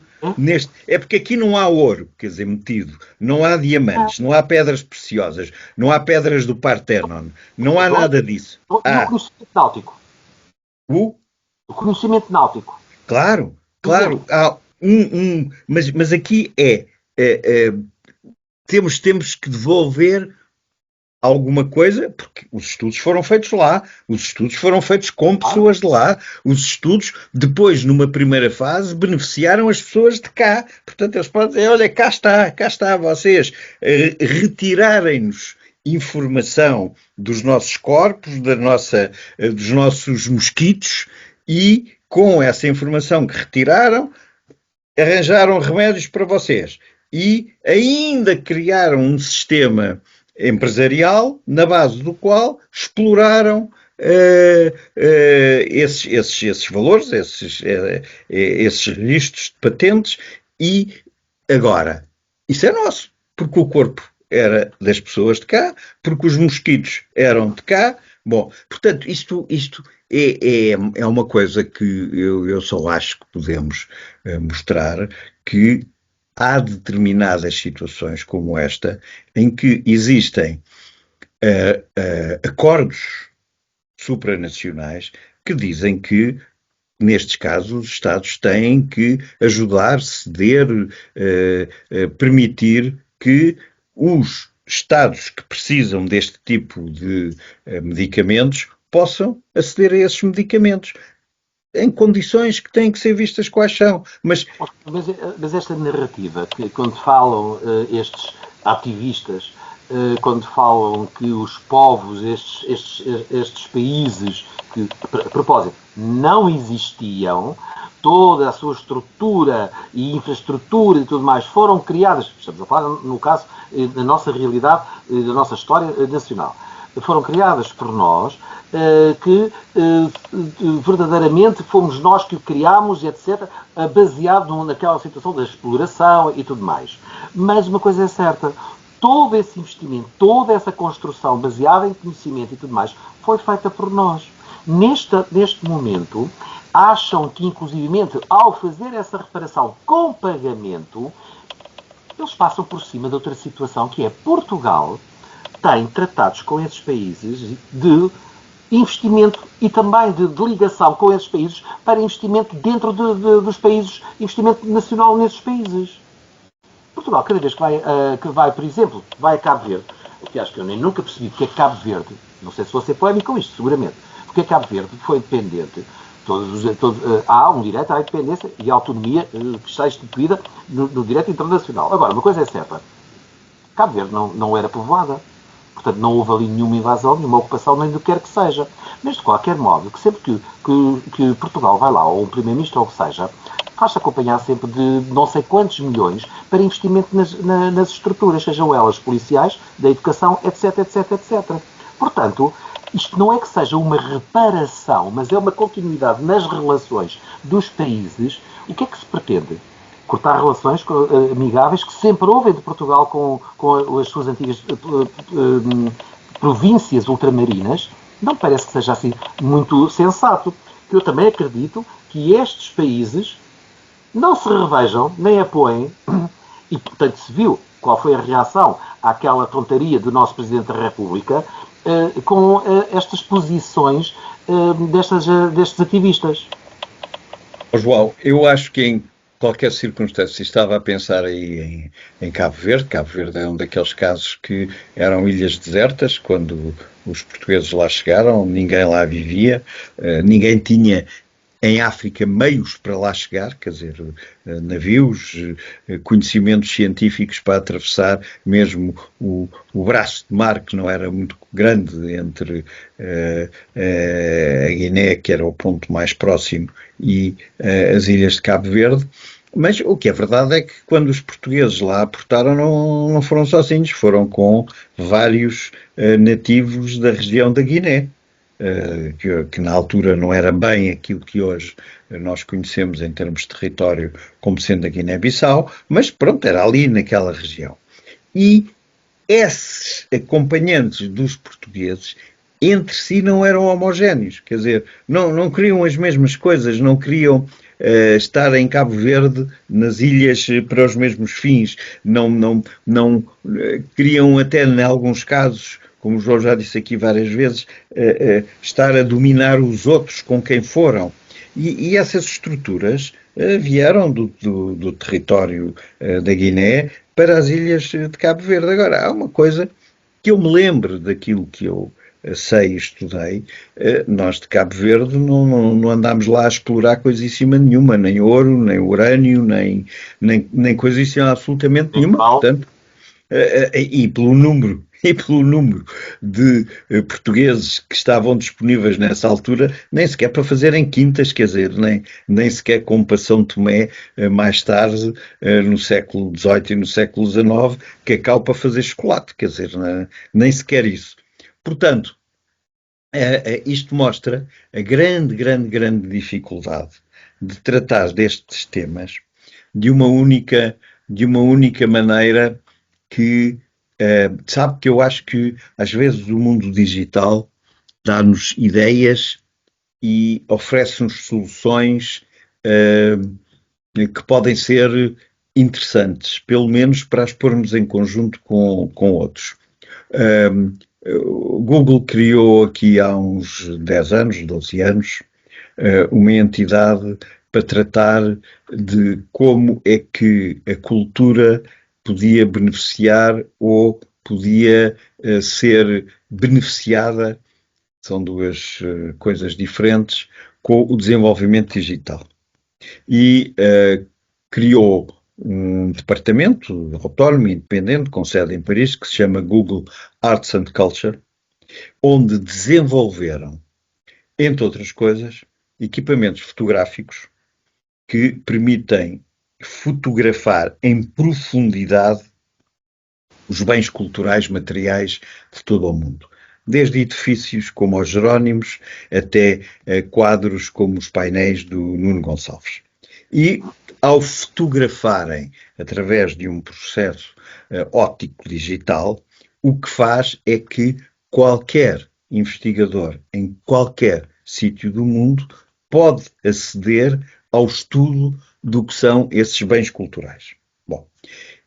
é porque aqui não há ouro, quer dizer, metido, não há diamantes, não há pedras preciosas, não há pedras do Parthenon, não há nada disso. Há o conhecimento náutico. O conhecimento náutico. Claro, há mas aqui temos que devolver alguma coisa, porque os estudos foram feitos lá, os estudos foram feitos com pessoas de lá, os estudos, depois, numa primeira fase, beneficiaram as pessoas de cá. Portanto, eles podem dizer: olha, cá está, vocês retirarem-nos informação dos nossos corpos, dos nossos mosquitos, e com essa informação que retiraram, arranjaram remédios para vocês. E ainda criaram um sistema empresarial na base do qual exploraram esses valores, esses registros de patentes. E agora, isso é nosso, porque o corpo era das pessoas de cá, porque os mosquitos eram de cá. Bom, portanto, isto é uma coisa que eu só acho que podemos mostrar, que há determinadas situações como esta em que existem acordos supranacionais que dizem que, nestes casos, os Estados têm que ajudar, ceder, permitir que os Estados que precisam deste tipo de medicamentos possam aceder a esses medicamentos, em condições que têm que ser vistas quais são. Mas esta narrativa, que quando falam estes ativistas, quando falam que os povos, estes países, que, a propósito, não existiam, toda a sua estrutura e infraestrutura e tudo mais foram criadas, estamos a falar no caso da nossa realidade, da nossa história nacional, foram criadas por nós, que verdadeiramente fomos nós que o criámos, etc., baseado naquela situação da exploração e tudo mais. Mas uma coisa é certa: todo esse investimento, toda essa construção baseada em conhecimento e tudo mais, foi feita por nós. Neste momento, acham que, inclusivamente, ao fazer essa reparação com pagamento, eles passam por cima de outra situação, que é Portugal tem tratados com esses países de investimento e também de ligação com esses países para investimento dentro dos países, investimento nacional nesses países. Portugal, cada vez que vai, por exemplo, vai a Cabo Verde, o que acho que eu nem nunca percebi porque é que Cabo Verde, não sei se vou ser polémico com isto, seguramente, porque é que Cabo Verde foi independente, há um direito à independência e à autonomia que está instituída no direito internacional. Agora, uma coisa é certa, Cabo Verde não era povoada, portanto não houve ali nenhuma invasão, nenhuma ocupação, nem do que quer que seja. Mas, de qualquer modo, que sempre que Portugal vai lá, ou um primeiro-ministro, ou o que seja, faz-se acompanhar sempre de não sei quantos milhões para investimento nas estruturas, sejam elas policiais, da educação, etc, etc, etc. Portanto, isto não é que seja uma reparação, mas é uma continuidade nas relações dos países. O que é que se pretende? Cortar relações amigáveis que sempre houve entre Portugal com as suas antigas províncias ultramarinas. Não parece que seja assim muito sensato. Eu também acredito que estes países não se revejam, nem apoiem, e portanto se viu qual foi a reação àquela tontaria do nosso Presidente da República com estas posições destes ativistas. João, eu acho que em qualquer circunstância, estava a pensar aí em Cabo Verde. Cabo Verde é um daqueles casos que eram ilhas desertas quando os portugueses lá chegaram, ninguém lá vivia, ninguém tinha em África meios para lá chegar, quer dizer, navios, conhecimentos científicos para atravessar mesmo o braço de mar, que não era muito grande, entre a Guiné, que era o ponto mais próximo, e as ilhas de Cabo Verde. Mas o que é verdade é que quando os portugueses lá aportaram não foram sozinhos, foram com vários nativos da região da Guiné. Que na altura não era bem aquilo que hoje nós conhecemos em termos de território como sendo a Guiné-Bissau, mas pronto, era ali naquela região. E esses acompanhantes dos portugueses entre si não eram homogéneos, quer dizer, não queriam as mesmas coisas, não queriam estar em Cabo Verde, nas ilhas, para os mesmos fins, não queriam até, em alguns casos, como o João já disse aqui várias vezes, estar a dominar os outros com quem foram. E essas estruturas vieram do território da Guiné para as ilhas de Cabo Verde. Agora, há uma coisa que eu me lembro daquilo que eu sei e estudei, nós de Cabo Verde não andámos lá a explorar coisíssima nenhuma, nem ouro, nem urânio, nem coisíssima absolutamente nenhuma, portanto, e pelo número de portugueses que estavam disponíveis nessa altura, nem sequer para fazerem quintas, quer dizer, nem sequer como para São Tomé, mais tarde, no século XVIII e no século XIX, cacau para fazer chocolate, quer dizer, nem sequer isso. Portanto, isto mostra a grande dificuldade de tratar destes temas de uma única maneira que sabe que eu acho que às vezes o mundo digital dá-nos ideias e oferece-nos soluções que podem ser interessantes, pelo menos para as pormos em conjunto com outros. O Google criou aqui há uns 10 anos, 12 anos, uma entidade para tratar de como é que a cultura podia beneficiar ou podia ser beneficiada, são duas coisas diferentes, com o desenvolvimento digital. E criou um departamento autónomo, independente, com sede em Paris, que se chama Google Arts and Culture, onde desenvolveram, entre outras coisas, equipamentos fotográficos que permitem fotografar em profundidade os bens culturais materiais de todo o mundo. Desde edifícios como os Jerónimos até quadros como os painéis do Nuno Gonçalves. E ao fotografarem através de um processo óptico digital, o que faz é que qualquer investigador em qualquer sítio do mundo pode aceder ao estudo do que são esses bens culturais. Bom,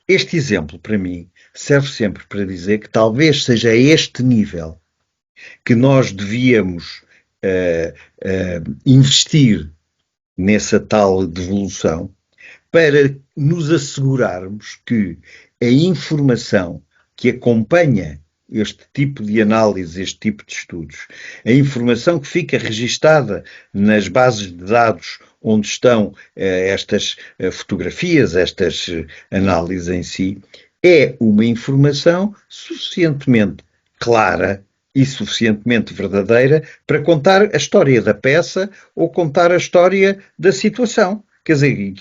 este exemplo, para mim, serve sempre para dizer que talvez seja a este nível que nós devíamos investir nessa tal devolução para nos assegurarmos que a informação que acompanha este tipo de análise, este tipo de estudos, a informação que fica registada nas bases de dados onde estão estas fotografias, estas análises em si, é uma informação suficientemente clara e suficientemente verdadeira para contar a história da peça ou contar a história da situação. Quer dizer,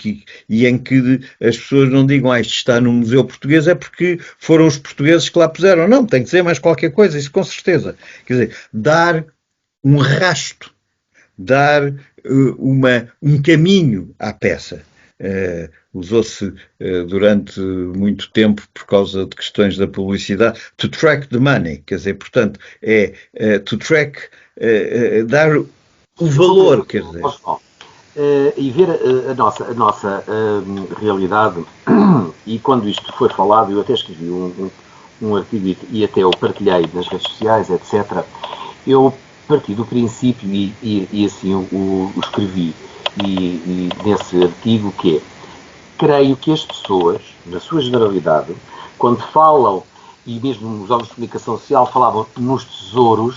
e em que as pessoas não digam isto está no Museu Português é porque foram os portugueses que lá puseram. Não, tem que dizer mais qualquer coisa, isso com certeza. Quer dizer, dar um rasto, dar um caminho à peça. Usou-se durante muito tempo, por causa de questões da publicidade, to track the money, quer dizer, portanto, to track, dar o valor, quer dizer. E ver a nossa realidade, e quando isto foi falado, eu até escrevi um artigo e até o partilhei nas redes sociais, etc. Eu parti do princípio e assim o escrevi e nesse artigo que é, creio que as pessoas, na sua generalidade, quando falam, e mesmo nos órgãos de comunicação social falavam nos tesouros,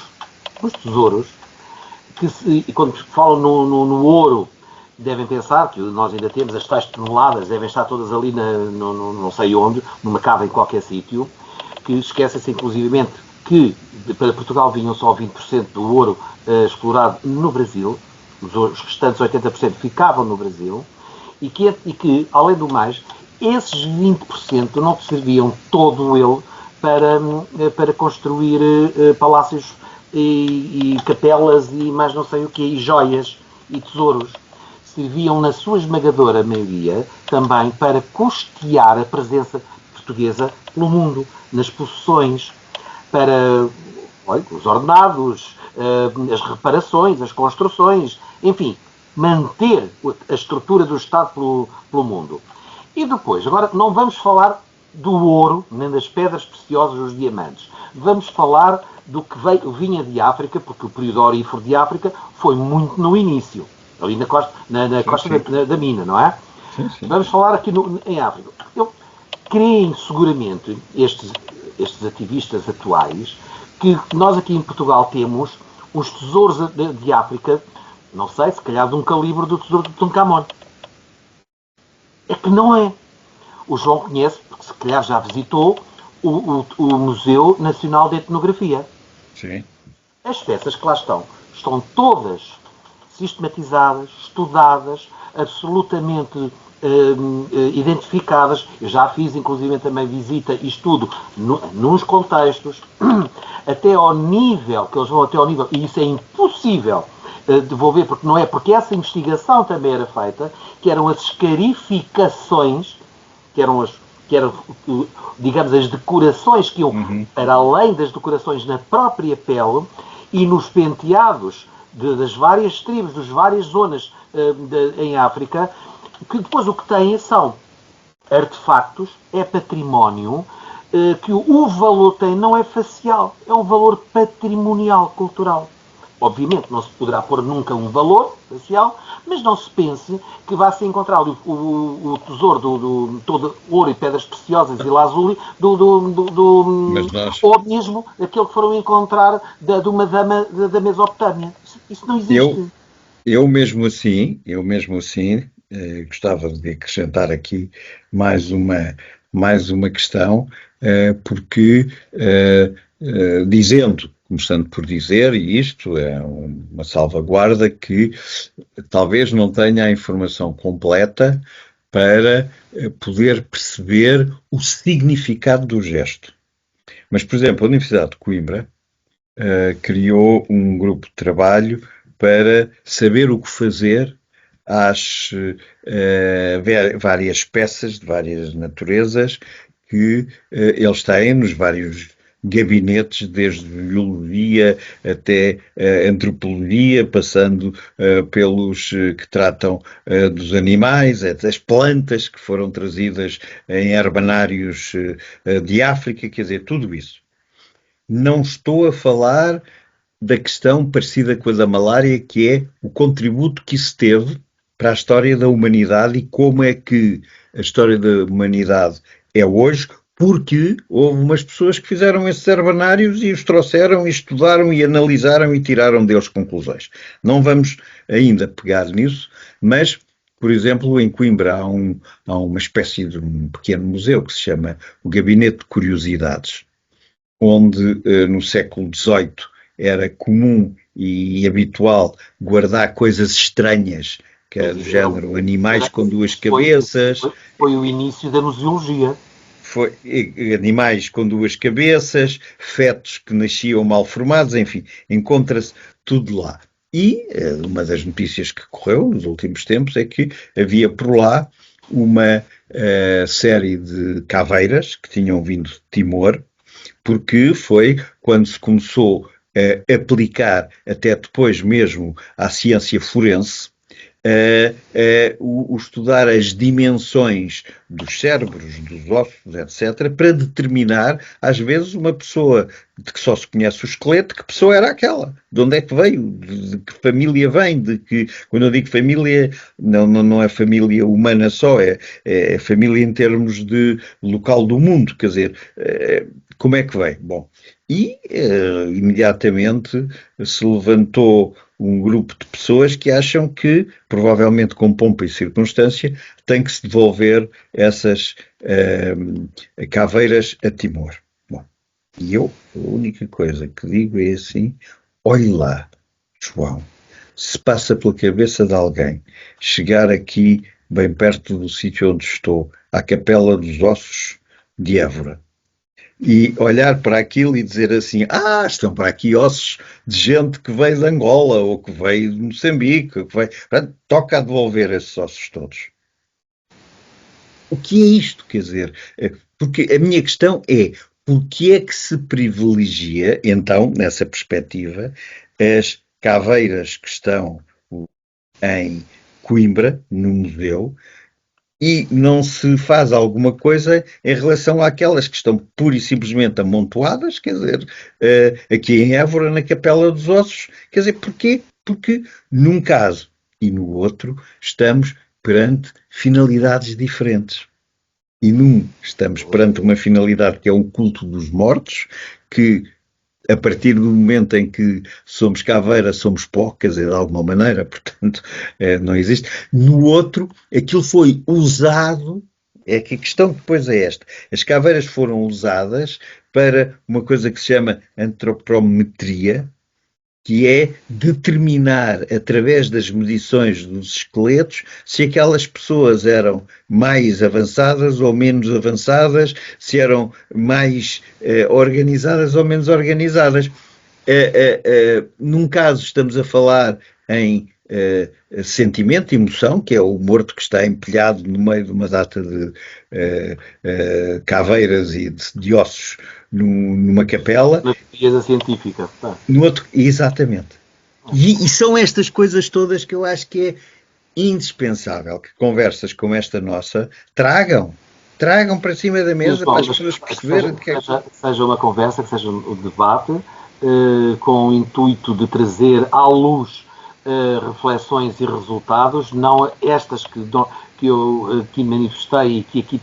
e quando falam no ouro, devem pensar que nós ainda temos as tais toneladas, devem estar todas ali não sei onde, numa cava em qualquer sítio, que esquecem-se inclusivamente que para Portugal vinham só 20% do ouro explorado no Brasil, os restantes 80% ficavam no Brasil, e que, além do mais, esses 20% não serviam todo ele para construir palácios e capelas e mais não sei o quê, e joias e tesouros. Serviam, na sua esmagadora maioria, também para custear a presença portuguesa pelo mundo, nas possessões, para os ordenados, as reparações, as construções, enfim, manter a estrutura do Estado pelo mundo. E depois, agora não vamos falar do ouro, nem das pedras preciosas, os diamantes. Vamos falar do que vinha de África, porque o período aurífero de África foi muito no início, ali na costa da mina, não é? Sim. Vamos falar aqui em África. Creem seguramente estes ativistas atuais que nós aqui em Portugal temos os tesouros de África, não sei, se calhar de um calibre do tesouro de Tutancâmon. É que não é. O João conhece, porque se calhar já visitou, o Museu Nacional de Etnografia. Sim. As peças que lá estão todas sistematizadas, estudadas, absolutamente identificadas. Eu já fiz, inclusive, também visita e estudo nos contextos, até ao nível, que eles vão até ao nível, e isso é impossível devolver, porque não é, porque essa investigação também era feita, que eram as escarificações, que eram, digamos, as decorações que iam para além das decorações na própria pele e nos penteados das várias tribos, das várias zonas em África, que depois o que têm são artefactos, é património, que o valor tem não é facial, é um valor patrimonial, cultural. Obviamente não se poderá pôr nunca um valor facial, mas não se pense que vai-se encontrar o tesouro do todo ouro e pedras preciosas e lazuli ou mesmo aquele que foram encontrar de uma dama da Mesopotâmia. Isso não existe. Eu mesmo assim, gostava de acrescentar aqui mais uma questão, porque começando por dizer, e isto é uma salvaguarda, que talvez não tenha a informação completa para poder perceber o significado do gesto. Mas, por exemplo, a Universidade de Coimbra criou um grupo de trabalho para saber o que fazer às várias peças de várias naturezas que eles têm nos vários gabinetes, desde biologia até antropologia, passando pelos que tratam dos animais, das plantas que foram trazidas em herbanários de África, quer dizer, tudo isso. Não estou a falar da questão parecida com a da malária, que é o contributo que isso teve para a história da humanidade e como é que a história da humanidade é hoje, porque houve umas pessoas que fizeram esses herbanários e os trouxeram, e estudaram e analisaram e tiraram deles conclusões. Não vamos ainda pegar nisso, mas, por exemplo, em Coimbra há uma espécie de um pequeno museu que se chama o Gabinete de Curiosidades, onde no século XVIII era comum e habitual guardar coisas estranhas, que é do género animais com duas cabeças. Foi o início da museologia. Foi animais com duas cabeças, fetos que nasciam mal formados, enfim, encontra-se tudo lá. E uma das notícias que correu nos últimos tempos é que havia por lá uma série de caveiras que tinham vindo de Timor, porque foi quando se começou a aplicar, até depois mesmo, à ciência forense, o estudar as dimensões dos cérebros, dos ossos, etc., para determinar, às vezes, uma pessoa de que só se conhece o esqueleto, que pessoa era aquela, de onde é que veio, de que família vem, de que, quando eu digo família, não é família humana só, é família em termos de local do mundo, quer dizer, como é que vem? Bom, e imediatamente se levantou um grupo de pessoas que acham que, provavelmente com pompa e circunstância, tem que se devolver essas caveiras a Timor. Bom, e eu, a única coisa que digo é assim, olhe lá, João, se passa pela cabeça de alguém chegar aqui, bem perto do sítio onde estou, à Capela dos Ossos de Évora, e olhar para aquilo e dizer assim, estão para aqui ossos de gente que veio de Angola, ou que veio de Moçambique, ou que veio... Portanto, toca a devolver esses ossos todos. O que é isto? Quer dizer, porque a minha questão é, por que é que se privilegia, então, nessa perspectiva, as caveiras que estão em Coimbra, no museu, e não se faz alguma coisa em relação àquelas que estão pura e simplesmente amontoadas, quer dizer, aqui em Évora, na Capela dos Ossos, quer dizer, porquê? Porque num caso e no outro estamos perante finalidades diferentes. E num estamos perante uma finalidade que é o culto dos mortos, que a partir do momento em que somos caveira, somos pó, quer dizer, de alguma maneira, portanto, não existe. No outro, aquilo foi usado, é que a questão depois é esta, as caveiras foram usadas para uma coisa que se chama antropometria, que é determinar, através das medições dos esqueletos, se aquelas pessoas eram mais avançadas ou menos avançadas, se eram mais organizadas ou menos organizadas. Num caso estamos a falar em sentimento, emoção, que é o morto que está empilhado no meio de uma data de caveiras e de ossos numa capela. Na pesquisa científica. No outro, exatamente. E são estas coisas todas que eu acho que é indispensável que conversas como esta nossa tragam para cima da mesa para as pessoas perceberem que seja uma conversa, que seja um debate, com o intuito de trazer à luz reflexões e resultados, não estas que eu aqui manifestei e que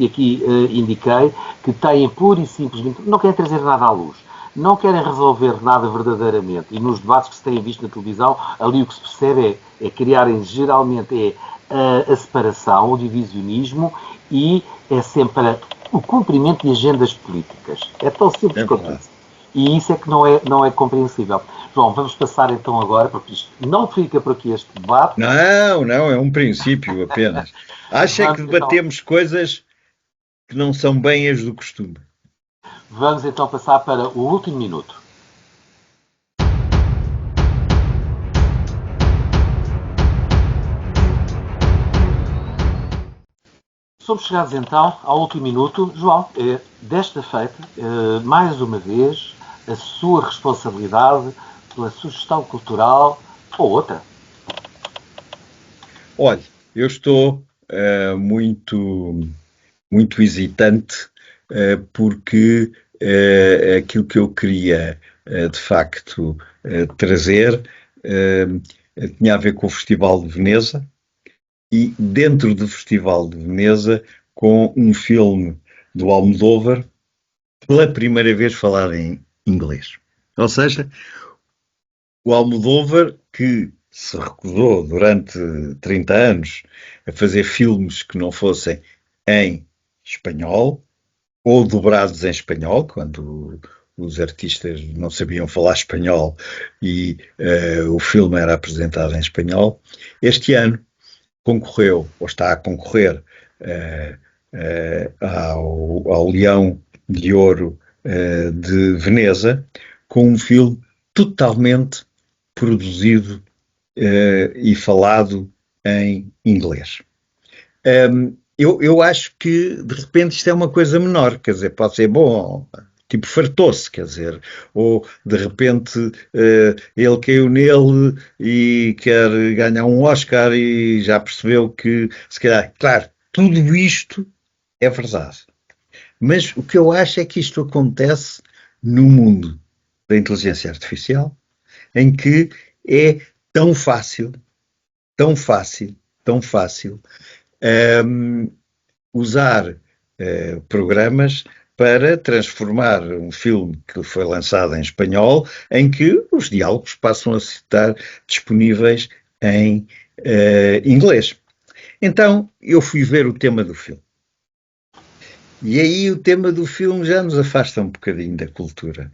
aqui indiquei, que têm pura e simplesmente, não querem trazer nada à luz, não querem resolver nada verdadeiramente. E nos debates que se têm visto na televisão, ali o que se percebe é criarem geralmente a separação, o divisionismo, e é sempre o cumprimento de agendas políticas. É tão simples quanto isso. E isso é que não é compreensível. João, vamos passar então agora, porque isto não fica por aqui este debate. Não, é um princípio apenas. Acha que debatemos coisas que não são bem as do costume. Vamos então passar para o último minuto. Somos chegados então ao último minuto. João, desta feita, mais uma vez, a sua responsabilidade pela sugestão cultural ou outra. Olha, eu estou muito hesitante porque aquilo que eu queria de facto trazer tinha a ver com o Festival de Veneza e dentro do Festival de Veneza com um filme do Almodóvar pela primeira vez falado em inglês. Ou seja, o Almodóvar que se recusou durante 30 anos a fazer filmes que não fossem em espanhol ou dobrados em espanhol, quando os artistas não sabiam falar espanhol e o filme era apresentado em espanhol. Este ano concorreu, ou está a concorrer, ao Leão de Ouro de Veneza, com um filme totalmente produzido e falado em inglês. Eu acho que, de repente, isto é uma coisa menor, quer dizer, pode ser bom, tipo fartou-se, quer dizer, ou de repente ele caiu nele e quer ganhar um Oscar e já percebeu que, se calhar, claro, tudo isto é verdade. Mas o que eu acho é que isto acontece no mundo da inteligência artificial, em que é tão fácil, tão fácil, tão fácil usar programas para transformar um filme que foi lançado em espanhol em que os diálogos passam a estar disponíveis em inglês. Então eu fui ver o tema do filme. E aí o tema do filme já nos afasta um bocadinho da cultura.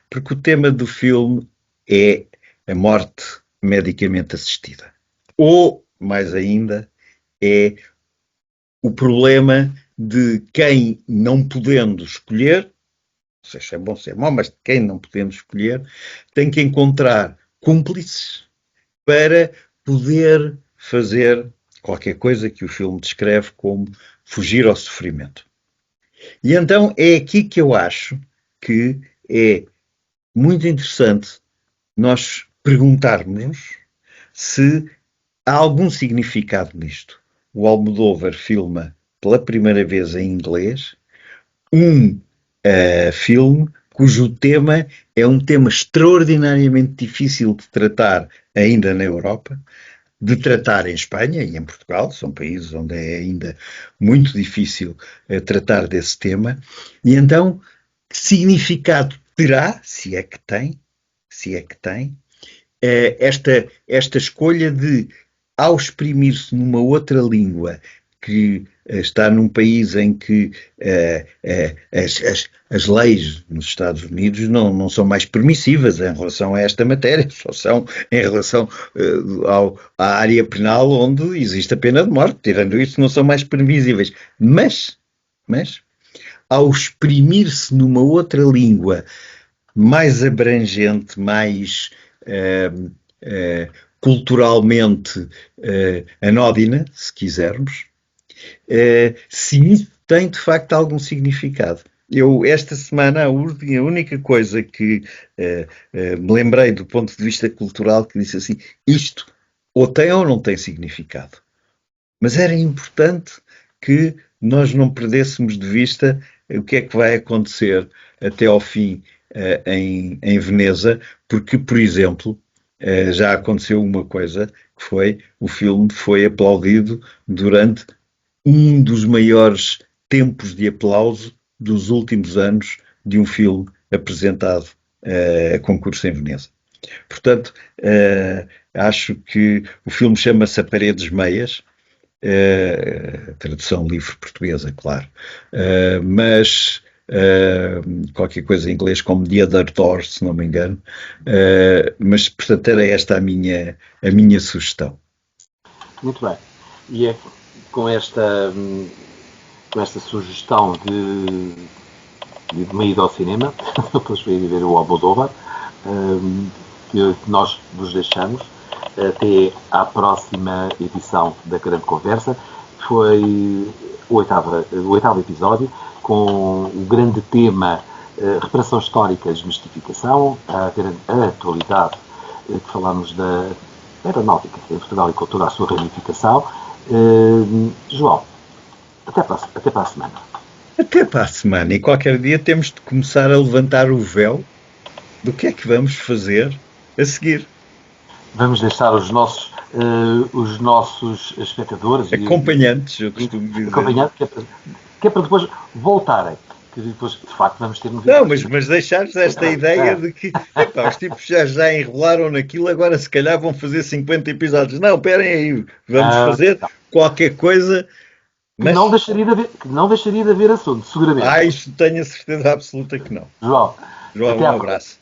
Porque o tema do filme é a morte medicamente assistida. Ou, mais ainda, é o problema de quem não podendo escolher, ou seja, é bom ser mau, mas quem não podendo escolher, tem que encontrar cúmplices para poder fazer qualquer coisa que o filme descreve como fugir ao sofrimento. E então é aqui que eu acho que é muito interessante nós perguntarmos se há algum significado nisto. O Almodóvar filma pela primeira vez em inglês um filme cujo tema é um tema extraordinariamente difícil de tratar ainda na Europa, de tratar em Espanha e em Portugal, são países onde é ainda muito difícil tratar desse tema, e então que significado terá, se é que tem, esta escolha de, ao exprimir-se numa outra língua que está num país em que as leis nos Estados Unidos não são mais permissivas em relação a esta matéria, só são em relação à área penal onde existe a pena de morte. Tirando isso, não são mais previsíveis. Mas ao exprimir-se numa outra língua mais abrangente, mais culturalmente anódina, se quisermos, se isso tem de facto algum significado. Eu, esta semana, a única coisa que me lembrei do ponto de vista cultural que disse assim, isto ou tem ou não tem significado. Mas era importante que nós não perdêssemos de vista o que é que vai acontecer até ao fim em Veneza, porque, por exemplo, já aconteceu uma coisa, que foi o filme foi aplaudido durante um dos maiores tempos de aplauso dos últimos anos de um filme apresentado a concurso em Veneza. Portanto, acho que o filme chama-se A Paredes Meias, tradução livre portuguesa, claro, mas qualquer coisa em inglês como The Other Door, se não me engano, mas portanto era esta a minha sugestão. Muito bem. E é com esta sugestão de uma ida ao cinema, depois foi ir ver o Almodóvar, que nós vos deixamos. Até à próxima edição da Grande Conversa. Foi o oitavo episódio, com o grande tema reparação histórica e desmistificação, a atualidade, que falámos da aeronáutica em Portugal e com toda a sua ramificação. João, até para a semana. Até para a semana. E qualquer dia temos de começar a levantar o véu do que é que vamos fazer a seguir. Vamos deixar os nossos espectadores... Acompanhantes, eu costumo dizer. Acompanhantes, que é para depois voltarem. Que depois, de facto, vamos ter novidades. Não, mas deixares esta ideia de que os tipos já enrolaram naquilo, agora se calhar vão fazer 50 episódios. Não, esperem aí, vamos fazer qualquer coisa... Que não deixaria de haver assunto, seguramente. Isso tenho a certeza absoluta que não. João, um abraço.